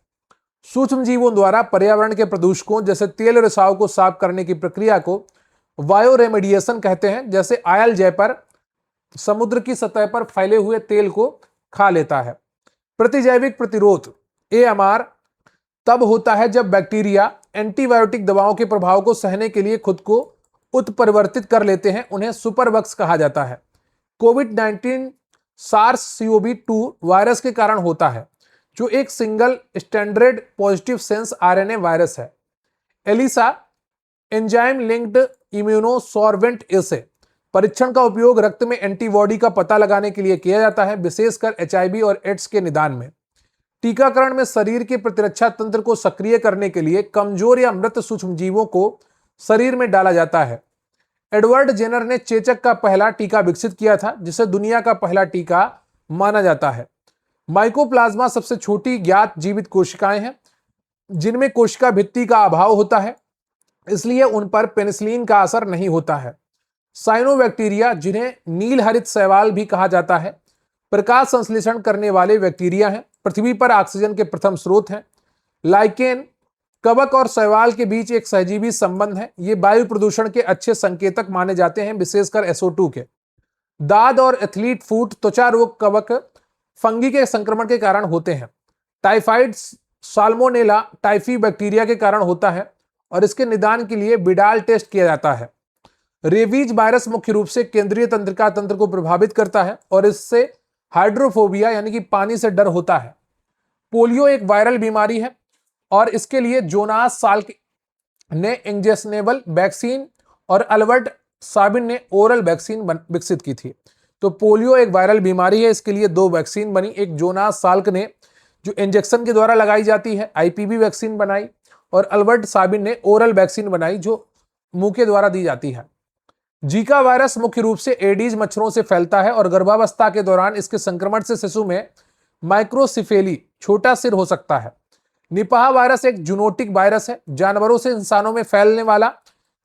सूक्ष्म जीवों द्वारा पर्यावरण के प्रदूषकों जैसे तेल रिसाव को साफ करने की प्रक्रिया को बायोरेमेडिएशन कहते हैं। जैसे आयल जयपर समुद्र की सतह पर फैले हुए तेल को खा लेता है। प्रतिजैविक प्रतिरोध एएमआर तब होता है जब बैक्टीरिया एंटीबायोटिक दवाओं के प्रभाव को सहने के लिए खुद को उत्परिवर्तित कर लेते हैं। उन्हें सुपरबग्स कहा जाता है। कोविड-19 सार्स-CoV-2 वायरस के कारण होता है, जो एक single standard positive sense RNA virus है। एलिसा एंजाइम लिंक्ड इम्यूनोसॉर्बेंट एसे परीक्षण का उपयोग रक्त में एंटीबॉडी का पता लगाने के लिए किया जाता है, विशेषकर एचआईवी और एड्स के निदान में। टीकाकरण में शरीर के प्रतिरक्षा तंत्र को सक्रिय करने के लिए कमजोर या मृत सूक्ष्म जीवों को शरीर में डाला जाता है। एडवर्ड जेनर ने चेचक का पहला टीका विकसित किया था, जिसे दुनिया का पहला टीका माना जाता है। माइकोप्लाज्मा सबसे छोटी ज्ञात जीवित कोशिकाएं हैं, जिनमें कोशिका भित्ति का अभाव होता है, इसलिए उन पर पेनिसिलिन का असर नहीं होता है। साइनोबैक्टीरिया, जिन्हें नील हरित शैवाल भी कहा जाता है, प्रकाश संश्लेषण करने वाले बैक्टीरिया हैं। पृथ्वी पर ऑक्सीजन के प्रथम स्रोत हैं। लाइकेन कवक और शैवाल के बीच एक सहजीवी संबंध है। ये वायु प्रदूषण के अच्छे संकेतक माने जाते हैं, विशेषकर SO2 के। दाद और एथलीट फूट त्वचा रोग कवक फंगी के संक्रमण के कारण होते हैं। टाइफाइड साल्मोनेला टाइफी बैक्टीरिया के कारण होता है और इसके निदान के लिए बिडाल टेस्ट किया जाता है। रेबीज वायरस मुख्य रूप से केंद्रीय तंत्रिका तंत्र को प्रभावित करता है और इससे हाइड्रोफोबिया यानी कि पानी से डर होता है। पोलियो एक वायरल बीमारी है और इसके लिए जोनास साल्क ने इंजेक्शनेबल वैक्सीन और अल्बर्ट साबिन ने ओरल वैक्सीन विकसित की थी। तो पोलियो एक वायरल बीमारी है, इसके लिए 2 वैक्सीन बनी। एक जोनास साल्क ने जो इंजेक्शन के द्वारा लगाई जाती है IPV वैक्सीन बनाई, और अल्बर्ट साबिन ने ओरल वैक्सीन बनाई जो मुंह के द्वारा दी जाती है। जीका वायरस मुख्य रूप से एडीज मच्छरों से फैलता है और गर्भावस्था के दौरान इसके संक्रमण से शिशु में माइक्रोसिफेली छोटा सिर हो सकता है। निपाह वायरस एक जूनोटिक वायरस है, जानवरों से इंसानों में फैलने वाला,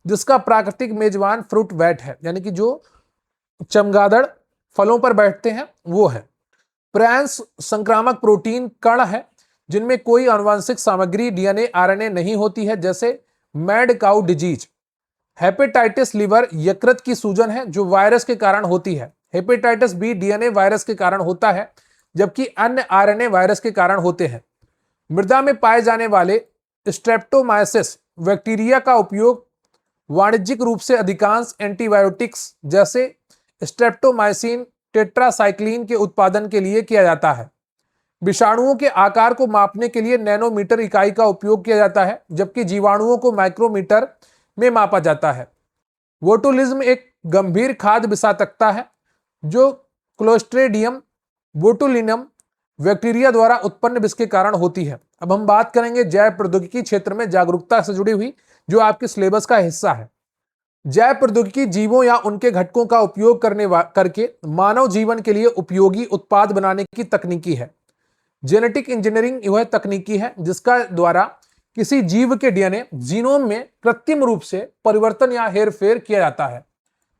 जिसका प्राकृतिक मेजबान फ्रूट बैट है, यानी कि जो चमगादड़ फलों पर बैठते हैं वो है। प्रैंस संक्रामक प्रोटीन कण है जिनमें कोई आनुवंशिक सामग्री DNA RNA नहीं होती है, जैसे mad cow disease. Hepatitis liver यकृत की सूजन है जो वायरस के कारण होती है। हेपेटाइटिस B DNA वायरस के कारण होता है, जबकि अन्य RNA वायरस के कारण होते हैं। मृदा में पाए जाने वाले स्ट्रेप्टोमाइसिस बैक्टीरिया का उपयोग वाणिज्यिक रूप से अधिकांश एंटीबायोटिक्स जैसे स्ट्रेप्टोमाइसिन टेट्रासाइक्लिन के उत्पादन के लिए किया जाता है। विषाणुओं के आकार को मापने के लिए नैनोमीटर इकाई का उपयोग किया जाता है, जबकि जीवाणुओं को माइक्रोमीटर में मापा जाता है। बोटुलिज्म एक गंभीर खाद्य विषाक्तता है जो क्लोस्ट्रेडियम बोटुलिनम बैक्टीरिया द्वारा उत्पन्न विष के कारण होती है। अब हम बात करेंगे जैव प्रौद्योगिकी क्षेत्र में जागरूकता से जुड़ी हुई जो आपके सिलेबस का हिस्सा है। जैव प्रौद्योगिकी जीवों या उनके घटकों का उपयोग करके मानव जीवन के लिए उपयोगी उत्पाद बनाने की तकनीकी है। जेनेटिक इंजीनियरिंग वह तकनीकी है जिसका द्वारा किसी जीव के डीएनए जीनोम में कृत्रिम रूप से परिवर्तन या हेरफेर किया जाता है।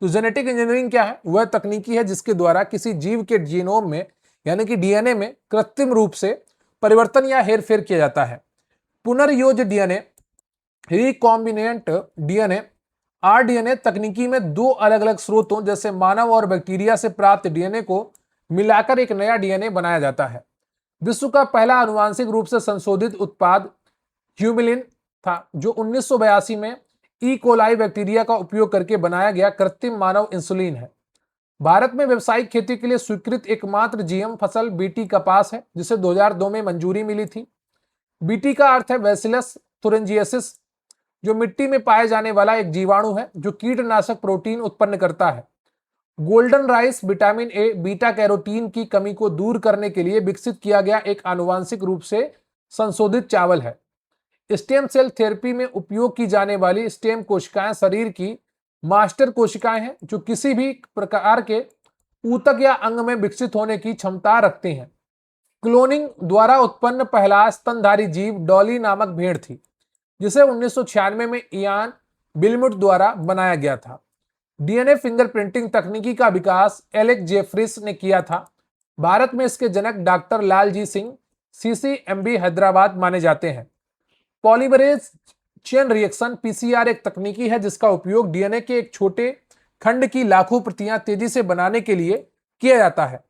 तो जेनेटिक इंजीनियरिंग क्या है? वह तकनीकी है जिसके द्वारा किसी जीव के जीनोम में यानी कि डीएनए में कृत्रिम रूप से परिवर्तन या हेरफेर किया जाता है। पुनर्योज डीएनए, रिकॉम्बिनेंट डीएनए, आरडीएनए तकनीकी में दो अलग अलग स्रोतों जैसे मानव और बैक्टीरिया से प्राप्त डीएनए को मिलाकर एक नया डीएनए बनाया जाता है। विश्व का पहला आनुवांशिक रूप से संशोधित उत्पाद ह्यूमिलिन था, जो 1982 में ई कोलाई बैक्टीरिया का उपयोग करके बनाया गया कृत्रिम मानव इंसुलिन है। भारत में व्यावसायिक खेती के लिए स्वीकृत एकमात्र जीएम फसल बीटी कपास है, जिसे 2002 में मंजूरी मिली थी। बीटी का अर्थ है बैसिलस thuringiensis, जो मिट्टी में पाए जाने वाला एक जीवाणु है जो कीटनाशक प्रोटीन उत्पन्न करता है। Golden rice vitamin A beta carotene की कमी को दूर करने के लिए विकसित किया गया एक आनुवांशिक रूप से संशोधित चावल है। स्टेम सेल थेरेपी में उपयोग की जाने वाली स्टेम कोशिकाएं शरीर की मास्टर कोशिकाएं हैं जो किसी भी प्रकार के ऊतक या अंग में विकसित होने की क्षमता रखती हैं। क्लोनिंग द्वारा उत्पन्न पहला स्तनधारी जीव डॉली नामक भेड़ थी, जिसे 1996 में इयान बिलमुट द्वारा बनाया गया था। डीएनए फिंगरप्रिंटिंग तकनीकी का विकास एलेक जेफरिस ने किया था। भारत में इसके जनक डॉक्टर लालजी सिंह सीसीएमबी हैदराबाद माने जाते हैं। पॉलीमरेज चेन रिएक्शन पीसीआर एक तकनीकी है जिसका उपयोग डीएनए के एक छोटे खंड की लाखों प्रतियां तेजी से बनाने के लिए किया जाता है।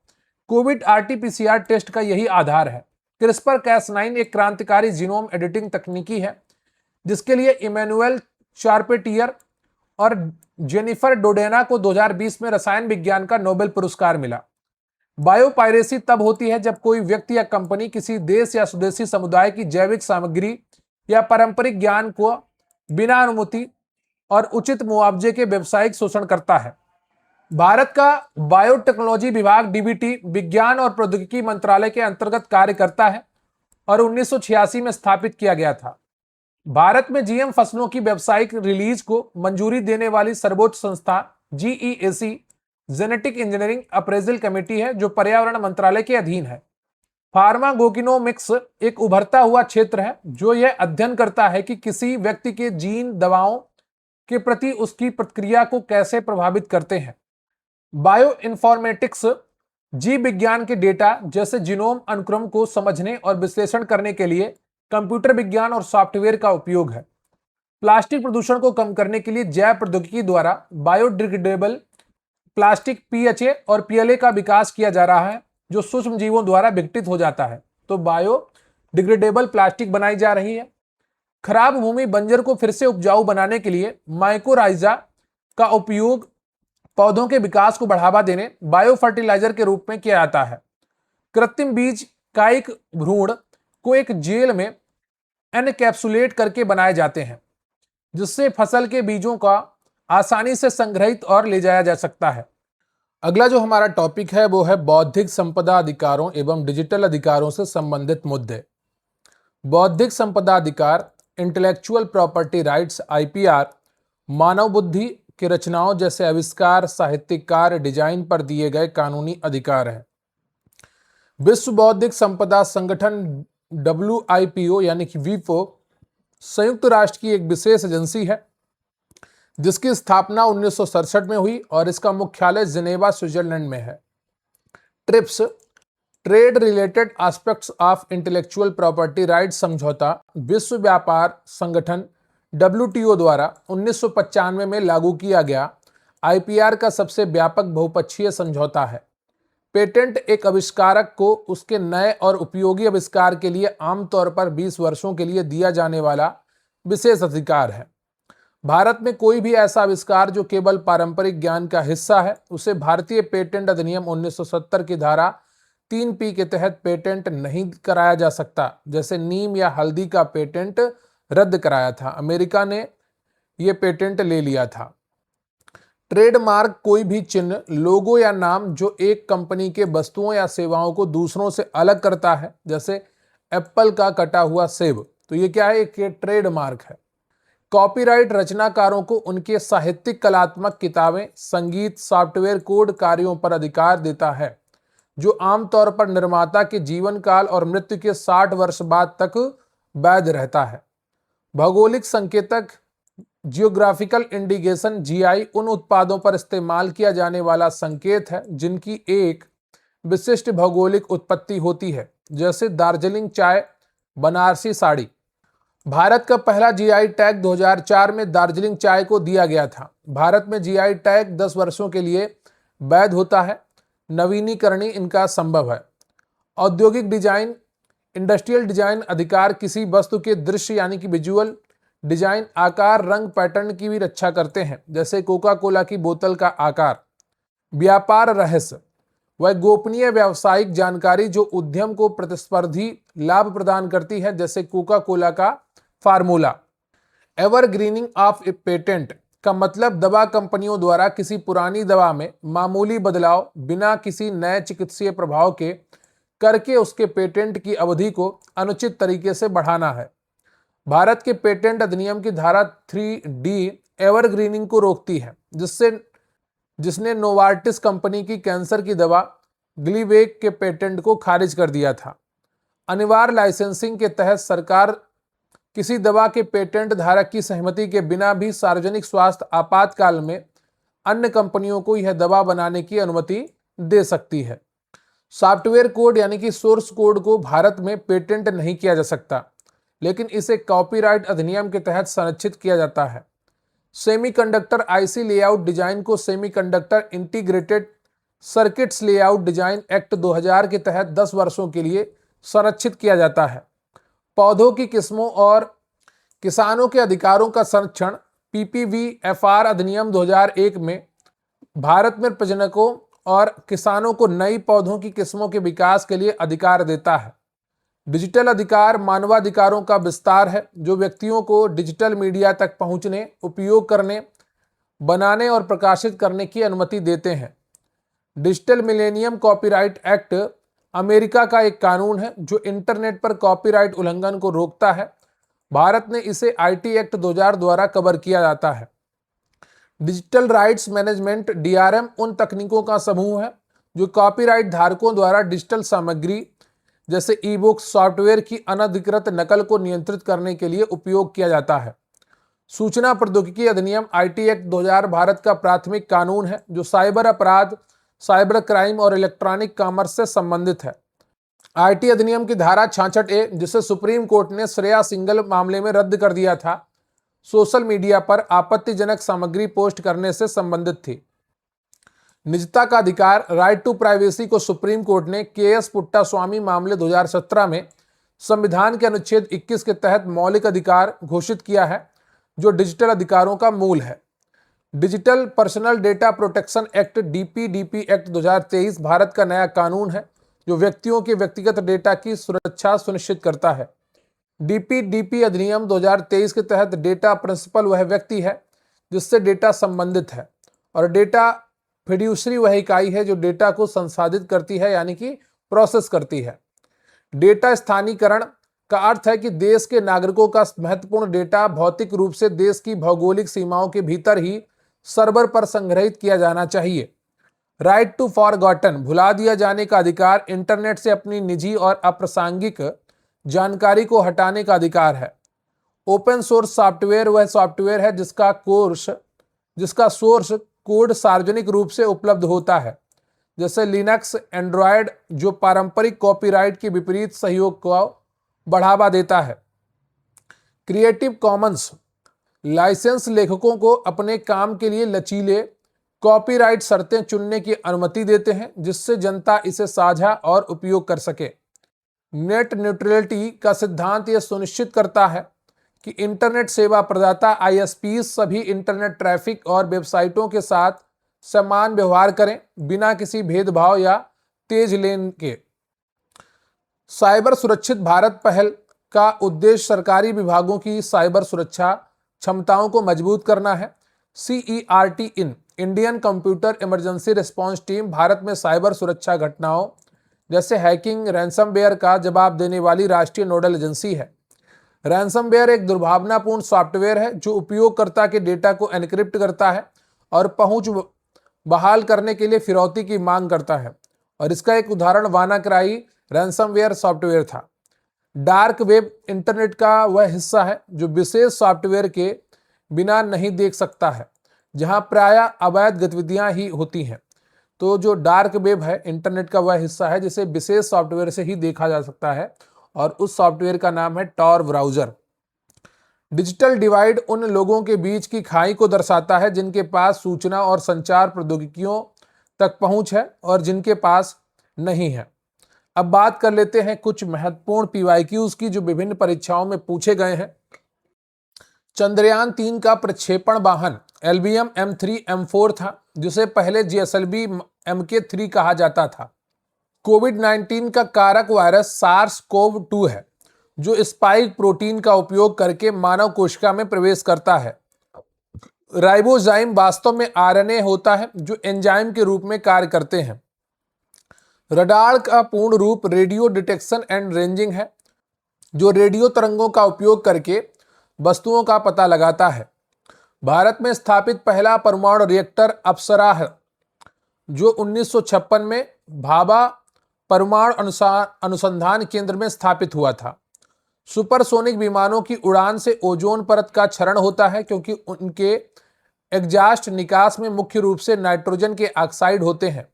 कोविड आरटीपीसीआर टेस्ट का यही आधार है। क्रिस्पर कैस9 एक क्रांतिकारी जीनोम एडिटिंग तकनीकी है जिसके लिए इमैनुअल चार्पेटियर और जेनिफर डोडेना को 2020 में रसायन विज्ञान का नोबेल पुरस्कार मिला। बायोपायरेसी तब होती है जब कोई व्यक्ति या कंपनी किसी देश या स्वदेशी समुदाय की जैविक सामग्री या पारंपरिक ज्ञान को बिना अनुमति और उचित मुआवजे के व्यावसायिक शोषण करता है। भारत का बायोटेक्नोलॉजी विभाग डीबीटी विज्ञान और प्रौद्योगिकी मंत्रालय के अंतर्गत कार्य करता है और 1986 में स्थापित किया गया था। भारत में जीएम फसलों की व्यावसायिक रिलीज को मंजूरी देने वाली सर्वोच्च संस्था GEAC genetic engineering appraisal committee है जो पर्यावरण मंत्रालय के अधीन है। फार्माकोगिनोमिक्स एक उभरता हुआ क्षेत्र है जो यह अध्ययन करता है कि किसी व्यक्ति के जीन दवाओं के प्रति उसकी प्रतिक्रिया को कैसे प्रभावित करते हैं। बायो इन्फॉर्मेटिक्स जीव विज्ञान के डेटा जैसे जीनोम अनुक्रम को समझने और विश्लेषण करने के लिए कंप्यूटर विज्ञान और सॉफ्टवेयर का उपयोग है। प्लास्टिक प्रदूषण को कम करने के लिए जैव प्रौद्योगिकी द्वारा बायोडिग्रेडेबल प्लास्टिक पीएचए और पीएलए का विकास किया जा रहा है जो सूक्ष्म जीवों द्वारा विघटित हो जाता है। तो बायोडिग्रेडेबल प्लास्टिक बनाई जा रही है। खराब भूमि बंजर को फिर से उपजाऊ बनाने के लिए माइकोराइजा का उपयोग पौधों के विकास को बढ़ावा देने बायो फर्टिलाइजर के रूप में किया जाता है। कृत्रिम बीज कायिक भ्रूण को एक जेल में एनकैप्सुलेट करके बनाए जाते हैं जिससे फसल के बीजों का आसानी से संग्रहित और ले जाया जा सकता है। अगला जो हमारा टॉपिक है वो है बौद्धिक संपदा अधिकारों एवं डिजिटल अधिकारों से संबंधित मुद्दे। बौद्धिक संपदा अधिकार इंटेलेक्चुअल प्रॉपर्टी राइट्स आईपीआर मानव बुद्धि की रचनाओं जैसे आविष्कार, साहित्यिक कार्य, डिजाइन पर दिए गए कानूनी अधिकार हैं। विश्व बौद्धिक संपदा संगठन WIPO यानी कि वीपो संयुक्त राष्ट्र की एक विशेष एजेंसी है जिसकी स्थापना 1967 में हुई और इसका मुख्यालय जिनेवा स्विट्जरलैंड में है। Trips trade related aspects of intellectual property rights समझौता विश्व व्यापार संगठन WTO द्वारा 1995 में लागू किया गया आईपीआर का सबसे व्यापक बहुपक्षीय समझौता है। पेटेंट एक आविष्कारक को उसके नए और उपयोगी आविष्कार के लिए आमतौर पर 20 वर्षों के लिए दिया जाने वाला विशेष अधिकार है। भारत में कोई भी ऐसा आविष्कार जो केवल पारंपरिक ज्ञान का हिस्सा है उसे भारतीय पेटेंट अधिनियम 1970 की धारा 3P के तहत पेटेंट नहीं कराया जा सकता। जैसे नीम या हल्दी का पेटेंट रद्द कराया था, अमेरिका ने यह पेटेंट ले लिया था। ट्रेडमार्क कोई भी चिन्ह, लोगो या नाम जो एक कंपनी के वस्तुओं या सेवाओं को दूसरों से अलग करता है, जैसे एप्पल का कटा हुआ सेब, तो ये क्या है? एक ट्रेडमार्क है। कॉपीराइट रचनाकारों को उनके साहित्यिक कलात्मक किताबें, संगीत, सॉफ्टवेयर कोड कार्यों पर अधिकार देता है, जो आमतौर पर निर्माता के जीवन काल और मृत्यु के 60 वर्ष बाद तक वैध रहता है। भौगोलिक संकेतक जियोग्राफिकल इंडिकेशन जीआई उन उत्पादों पर इस्तेमाल किया जाने वाला संकेत है जिनकी एक विशिष्ट भौगोलिक उत्पत्ति होती है, जैसे दार्जिलिंग चाय, बनारसी साड़ी। भारत का पहला जीआई टैग 2004 में दार्जिलिंग चाय को दिया गया था। भारत में जीआई टैग 10 वर्षों के लिए वैध होता है। नवीनीकरण इनका संभव है। औद्योगिक डिजाइन, इंडस्ट्रियल डिजाइन अधिकार किसी वस्तु के दृश्य यानी कि विजुअल डिजाइन, आकार, रंग, पैटर्न की भी रक्षा करते हैं, जैसे कोका कोला की बोतल का आकार। व्यापार रहस्य, वह गोपनीय व्यावसायिक जानकारी जो उद्यम को प्रतिस्पर्धी लाभ प्रदान करती है, जैसे कोका कोला का formula. Evergreening of A patent का मतलब दवा कंपनियों द्वारा किसी पुरानी दवा में मामूली बदलाव बिना किसी नए चिकित्सीय प्रभाव के करके उसके पेटेंट की अवधि को अनुचित तरीके से बढ़ाना है। भारत के पेटेंट अधिनियम की धारा 3D एवरग्रीनिंग को रोकती है, जिसने नोवार्टिस कंपनी की कैंसर की दवा ग्लीवेक के पेटेंट को खारिज कर दिया था। अनिवार्य लाइसेंसिंग के तहत सरकार किसी दवा के पेटेंट धारक की सहमति के बिना भी सार्वजनिक स्वास्थ्य आपातकाल में अन्य कंपनियों को यह दवा बनाने की अनुमति दे सकती है। सॉफ्टवेयर कोड यानी कि सोर्स कोड को भारत में पेटेंट नहीं किया जा सकता, लेकिन इसे कॉपीराइट अधिनियम के तहत संरक्षित किया जाता है। सेमीकंडक्टर आईसी लेआउट डिजाइन को semiconductor integrated circuits layout design act 2000 के तहत 10 वर्षों के लिए संरक्षित किया जाता है। पौधों की किस्मों और किसानों के अधिकारों का संरक्षण पीपीवीएफआर अधिनियम 2001 में भारत में प्रजनकों और किसानों को नई पौधों की किस्मों के विकास के लिए अधिकार देता है। डिजिटल अधिकार मानवाधिकारों का विस्तार है, जो व्यक्तियों को डिजिटल मीडिया तक पहुंचने, उपयोग करने, बनाने और प्रकाशित करने की अनुमति देते हैं। Digital millennium copyright act America का एक कानून है जो इंटरनेट पर कॉपीराइट उल्लंघन को रोकता है। भारत ने इसे आईटी एक्ट 2000 द्वारा कवर किया जाता है। डिजिटल राइट्स मैनेजमेंट डीआरएम उन तकनीकों का समूह है जो कॉपीराइट धारकों द्वारा डिजिटल सामग्री जैसे ई बुक्स, सॉफ्टवेयर की अनधिकृत नकल को नियंत्रित करने के लिए उपयोग किया जाता है। सूचना प्रौद्योगिकी अधिनियम आईटी एक्ट 2000 भारत का प्राथमिक कानून है जो साइबर अपराध, साइबर क्राइम और इलेक्ट्रॉनिक कॉमर्स से संबंधित है। आईटी अधिनियम की धारा 66A, जिसे सुप्रीम कोर्ट ने श्रेया सिंगल मामले में रद्द कर दिया था, सोशल मीडिया पर आपत्तिजनक सामग्री पोस्ट करने से संबंधित थी। निजता का अधिकार, राइट टू प्राइवेसी को सुप्रीम कोर्ट ने केएस पुट्टास्वामी मामले 2017 में संविधान के अनुच्छेद 21 के तहत मौलिक अधिकार घोषित किया है, जो डिजिटल अधिकारों का मूल है। Digital personal data protection act DPDP act 2023 Bharat का नया कानून है जो व्यक्तियों के व्यक्तिगत डेटा की सुरक्षा सुनिश्चित करता है। डीपीडीपी अधिनियम 2023 के तहत डेटा प्रिंसिपल वह व्यक्ति है जिससे डेटा संबंधित है, और डेटा फिड्यूसरी वह इकाई है जो डेटा को संसाधित करती है यानी कि प्रोसेस करती है। डेटा स्थानीयकरण का अर्थ है कि देश के नागरिकों का महत्वपूर्ण डेटा भौतिक रूप से देश की भौगोलिक सीमाओं के भीतर ही सर्वर पर संग्रहित किया जाना चाहिए। राइट टू फॉरगॉटन, भुला दिया जाने का अधिकार, इंटरनेट से अपनी निजी और अप्रासंगिक जानकारी को हटाने का अधिकार है। ओपन सोर्स सॉफ्टवेयर वह सॉफ्टवेयर है जिसका सोर्स कोड सार्वजनिक रूप से उपलब्ध होता है, जैसे लिनक्स, एंड्रॉयड, जो पारंपरिक कॉपीराइट के विपरीत सहयोग को बढ़ावा देता है। क्रिएटिव कॉमन्स लाइसेंस लेखकों को अपने काम के लिए लचीले कॉपीराइट शर्तें चुनने की अनुमति देते हैं जिससे जनता इसे साझा और उपयोग कर सके। नेट न्यूट्रलिटी का सिद्धांत यह सुनिश्चित करता है कि इंटरनेट सेवा प्रदाता आईएसपी सभी इंटरनेट ट्रैफिक और वेबसाइटों के साथ समान व्यवहार करें बिना किसी भेदभाव या तेज लेन के। साइबर सुरक्षित भारत पहल का उद्देश्य सरकारी विभागों की साइबर सुरक्षा क्षमताओं को मजबूत करना है। CERT Indian computer emergency response team Bharat में साइबर सुरक्षा घटनाओं जैसे हैकिंग, रैंसमवेयर का जवाब देने वाली राष्ट्रीय नोडल एजेंसी है। रैंसमवेयर एक दुर्भावनापूर्ण सॉफ्टवेयर है जो उपयोगकर्ता के डेटा को एन्क्रिप्ट करता है और पहुंच बहाल करने के लिए फिरौती की मांग करता है, और इसका एक उदाहरण वानाक्राई रैंसमवेयर सॉफ्टवेयर था। डार्क वेब इंटरनेट का वह हिस्सा है जो विशेष सॉफ्टवेयर के बिना नहीं देख सकता है, जहां प्रायः अवैध गतिविधियां ही होती हैं। तो जो डार्क वेब है इंटरनेट का वह हिस्सा है जिसे विशेष सॉफ्टवेयर से ही देखा जा सकता है, और उस सॉफ्टवेयर का नाम है टॉर ब्राउजर। डिजिटल डिवाइड उन लोगों के बीच की खाई को दर्शाता है जिनके पास सूचना और संचार प्रौद्योगिकियों तक पहुंच है और जिनके पास नहीं है। अब बात कर लेते हैं कुछ महत्वपूर्ण पीवाईक्यूज की जो विभिन्न परीक्षाओं में पूछे गए हैं। चंद्रयान 3 का प्रक्षेपण वाहन LVM M3 M4 था, जिसे पहले GSLV Mk3 कहा जाता था। कोविड-19 का कारक वायरस SARS-CoV-2 है जो स्पाइक प्रोटीन का उपयोग करके मानव कोशिका में प्रवेश करता है। राइबोजाइम वास्तव में RNA होता है जो एंजाइम के रूप में कार्य करते हैं। रडार का पूर्ण रूप रेडियो डिटेक्शन एंड रेंजिंग है, जो रेडियो तरंगों का उपयोग करके वस्तुओं का पता लगाता है। भारत में स्थापित पहला परमाणु रिएक्टर अप्सरा है, जो 1956 में भाभा परमाणु अनुसंधान केंद्र में स्थापित हुआ था। सुपरसोनिक विमानों की उड़ान से ओजोन परत का क्षरण होता है क्योंकि उनके एग्जास्ट निकास में मुख्य रूप से नाइट्रोजन के ऑक्साइड होते हैं।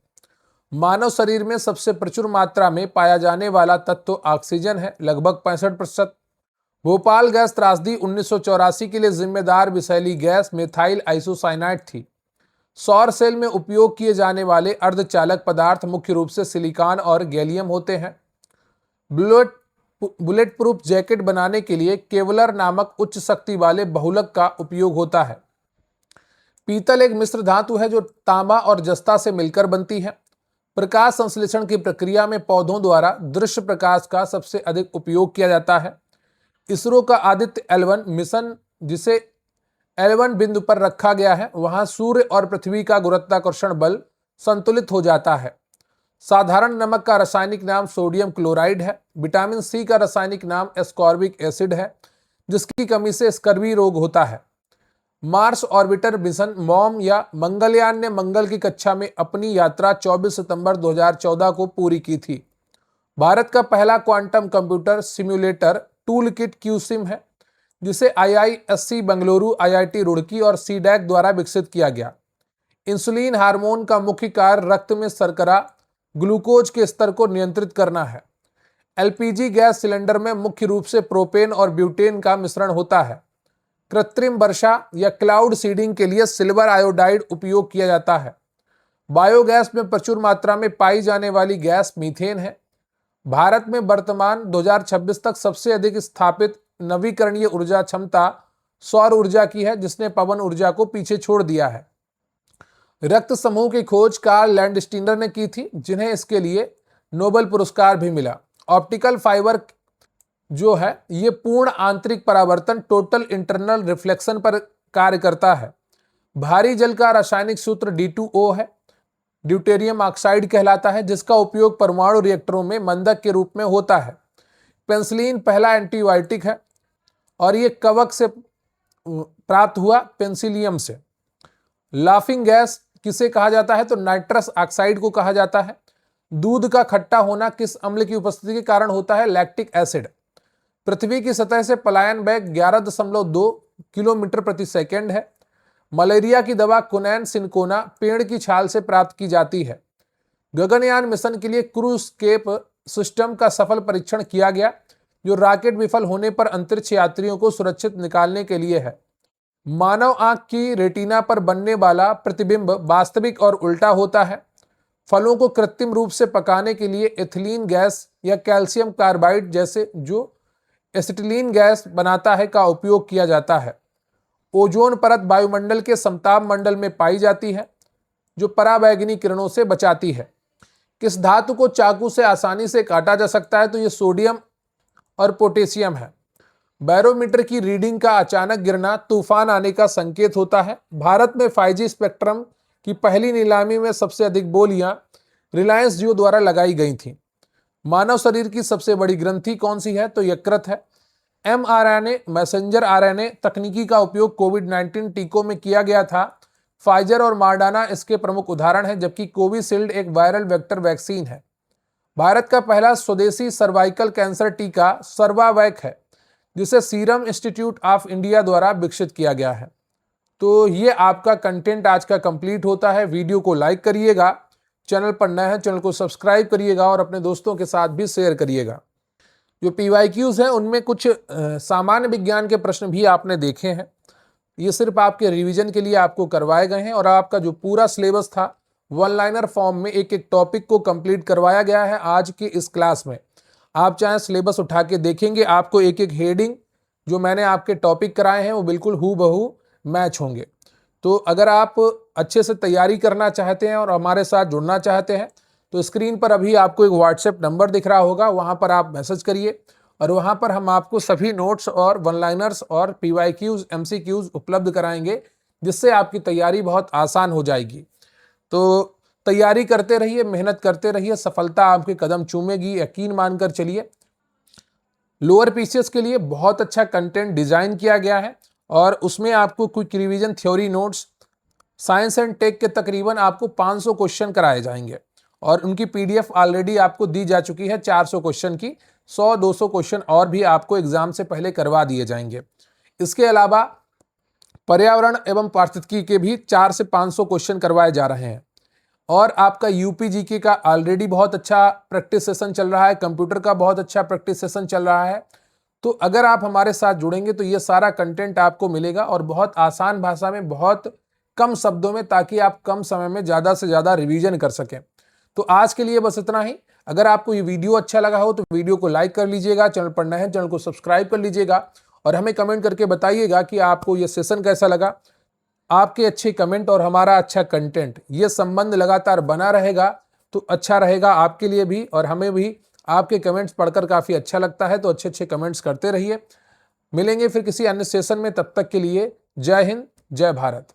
मानव शरीर में सबसे प्रचुर मात्रा में पाया जाने वाला तत्व ऑक्सीजन है, लगभग 65%। भोपाल गैस त्रासदी 1984 के लिए जिम्मेदार विषैली गैस मेथाइल आइसोसाइनाइड थी। सौर सेल में उपयोग किए जाने वाले अर्धचालक पदार्थ मुख्य रूप से सिलिकॉन और गैलियम होते हैं। बुलेट प्रूफ जैकेट बनाने के लिए केवलर नामक उच्च शक्ति वाले बहुलक का उपयोग होता है। पीतल एक मिश्र धातु है जो तांबा और जस्ता से मिलकर बनती है। प्रकाश संश्लेषण की प्रक्रिया में पौधों द्वारा दृश्य प्रकाश का सबसे अधिक उपयोग किया जाता है। इसरो का आदित्य L1 मिशन, जिसे L1 बिंदु पर रखा गया है, वहां सूर्य और पृथ्वी का गुरुत्वाकर्षण बल संतुलित हो जाता है। साधारण नमक का रासायनिक नाम सोडियम क्लोराइड है। विटामिन C का रासायनिक नाम एस्कॉर्बिक एसिड है, जिसकी कमी से स्कर्वी रोग होता है। मार्स ऑर्बिटर मिशन मॉम या मंगलयान ने मंगल की कक्षा में अपनी यात्रा 24 सितंबर 2014 को पूरी की थी। भारत का पहला quantum computer simulator tool kit QSIM है, जिसे IISc बेंगलुरु, IIT रुड़की और CDAC द्वारा विकसित किया गया। इंसुलिन हार्मोन का मुख्य कार्य रक्त में शर्करा ग्लूकोज के स्तर को नियंत्रित करना है। LPG गैस सिलेंडर में मुख्य रूप से प्रोपेन और ब्यूटेन का मिश्रण होता है। कृत्रिम वर्षा या क्लाउड सीडिंग के लिए सिल्वर आयोडाइड उपयोग किया जाता है। बायोगैस में प्रचुर मात्रा में पाई जाने वाली गैस मीथेन है। भारत में वर्तमान 2026 तक सबसे अधिक स्थापित नवीकरणीय ऊर्जा क्षमता सौर ऊर्जा की है, जिसने पवन ऊर्जा को पीछे छोड़ दिया है। रक्त समूह की खोज कार्ल लैंडस्टीनर ने की थी, जिन्हें इसके लिए नोबेल पुरस्कार भी मिला। ऑप्टिकल फाइबर जो है ये पूर्ण आंतरिक परावर्तन टोटल इंटरनल रिफ्लेक्शन पर कार्य करता है। भारी जल का रासायनिक सूत्र D2O है, ड्यूटेरियम ऑक्साइड कहलाता है, जिसका उपयोग परमाणु रिएक्टरों में मंदक के रूप में होता है। पेनिसिलिन पहला एंटीबायोटिक है और ये कवक से प्राप्त हुआ, पेनिसिलियम से। लाफिंग गैस किसे कहा जाता है तो नाइट्रस ऑक्साइड को कहा जाता है। दूध का खट्टा होना किस अम्ल की उपस्थिति के कारण होता है? Lactic acid. पृथ्वी की सतह से पलायन वेग 11.2 किलोमीटर प्रति सेकंड है। मलेरिया की दवा कुनैन सिनकोना पेड़ की छाल से प्राप्त की जाती है। गगनयान मिशन के लिए क्रूस्केप सिस्टम का सफल परीक्षण किया गया, जो रॉकेट विफल होने पर अंतरिक्ष यात्रियों को सुरक्षित निकालने के लिए है। मानव आंख की रेटिना पर बनने वाला प्रतिबिंब वास्तविक और उल्टा होता है। फलों को कृत्रिम रूप से पकाने के लिए एथिलीन गैस या कैल्शियम कार्बाइड जैसे जो एसिटिलीन गैस बनाता है का उपयोग किया जाता है। ओजोन परत वायुमंडल के समताप मंडल में पाई जाती है, जो पराबैंगनी किरणों से बचाती है। किस धातु को चाकू से आसानी से काटा जा सकता है तो ये सोडियम और पोटेशियम है। बैरोमीटर की रीडिंग का अचानक गिरना तूफान आने का संकेत होता है। भारत में 5G स्पेक्ट्रम की पहली नीलामी में सबसे अधिक बोलियां रिलायंस जियो द्वारा लगाई गई थीं। मानव शरीर की सबसे बड़ी ग्रंथि कौन सी है तो यकृत है। mRNA मैसेंजर आरएनए तकनीकी का उपयोग कोविड-19 टीकों में किया गया था। फाइजर और मॉडर्ना इसके प्रमुख उदाहरण हैं, जबकि कोविशील्ड एक वायरल वेक्टर वैक्सीन है। भारत का पहला स्वदेशी सर्वाइकल कैंसर टीका सर्वावैक है, जिसे सीरम इंस्टीट्यूट ऑफ इंडिया द्वारा विकसित किया गया है। तो ये आपका कंटेंट आज का कंप्लीट होता है। वीडियो को लाइक करिएगा, चैनल पर नए हैं चैनल को सब्सक्राइब करिएगा और अपने दोस्तों के साथ भी शेयर करिएगा। जो PYQs हैं उनमें कुछ सामान्य विज्ञान के प्रश्न भी आपने देखे हैं। ये सिर्फ आपके रिवीजन के लिए आपको करवाए गए हैं और आपका जो पूरा सिलेबस था वन लाइनर फॉर्म में एक एक टॉपिक को कंप्लीट करवाया गया है। आज की इस क्लास में आप चाहे सिलेबस उठा के देखेंगे, आपको एक एक हेडिंग जो मैंने आपके टॉपिक कराए हैं वो बिल्कुल हूबहू मैच होंगे। तो अगर आप अच्छे से तैयारी करना चाहते हैं और हमारे साथ जुड़ना चाहते हैं तो स्क्रीन पर अभी आपको एक व्हाट्सएप नंबर दिख रहा होगा, वहाँ पर आप मैसेज करिए और वहाँ पर हम आपको सभी नोट्स और वन लाइनर्स और PYQs MCQs उपलब्ध कराएंगे, जिससे आपकी तैयारी बहुत आसान हो जाएगी। तो तैयारी करते रहिए, मेहनत करते रहिए, सफलता आपके कदम चूमेगी, यकीन मानकर चलिए। लोअर PCS के लिए बहुत अच्छा कंटेंट डिजाइन किया गया है और उसमें आपको quick revision theory notes, science and tech के तकरीबन आपको 500 क्वेश्चन कराए जाएंगे और उनकी PDF ऑलरेडी आपको दी जा चुकी है 400 क्वेश्चन की। 100-200 क्वेश्चन और भी आपको एग्जाम से पहले करवा दिए जाएंगे। इसके अलावा पर्यावरण एवं पारिस्थितिकी के भी 400 से 500 क्वेश्चन करवाए जा रहे हैं और आपका UP GK का ऑलरेडी बहुत अच्छा प्रैक्टिस सेशन चल रहा है, कंप्यूटर का बहुत अच्छा प्रैक्टिस सेशन चल रहा है। तो अगर आप हमारे साथ जुड़ेंगे तो ये सारा कंटेंट आपको मिलेगा और बहुत आसान भाषा में, बहुत कम शब्दों में, ताकि आप कम समय में ज़्यादा से ज़्यादा रिवीजन कर सकें। तो आज के लिए बस इतना ही। अगर आपको ये वीडियो अच्छा लगा हो तो वीडियो को लाइक कर लीजिएगा, चैनल पर नए हैं चैनल को सब्सक्राइब कर लीजिएगा और हमें कमेंट करके बताइएगा कि आपको ये सेशन कैसा लगा। आपके अच्छे कमेंट और हमारा अच्छा कंटेंट, ये संबंध लगातार बना रहेगा तो अच्छा रहेगा आपके लिए भी और हमें भी। आपके कमेंट्स पढ़कर काफ़ी अच्छा लगता है, तो अच्छे अच्छे कमेंट्स करते रहिए। मिलेंगे फिर किसी अन्य सेशन में, तब तक के लिए जय हिंद, जय भारत।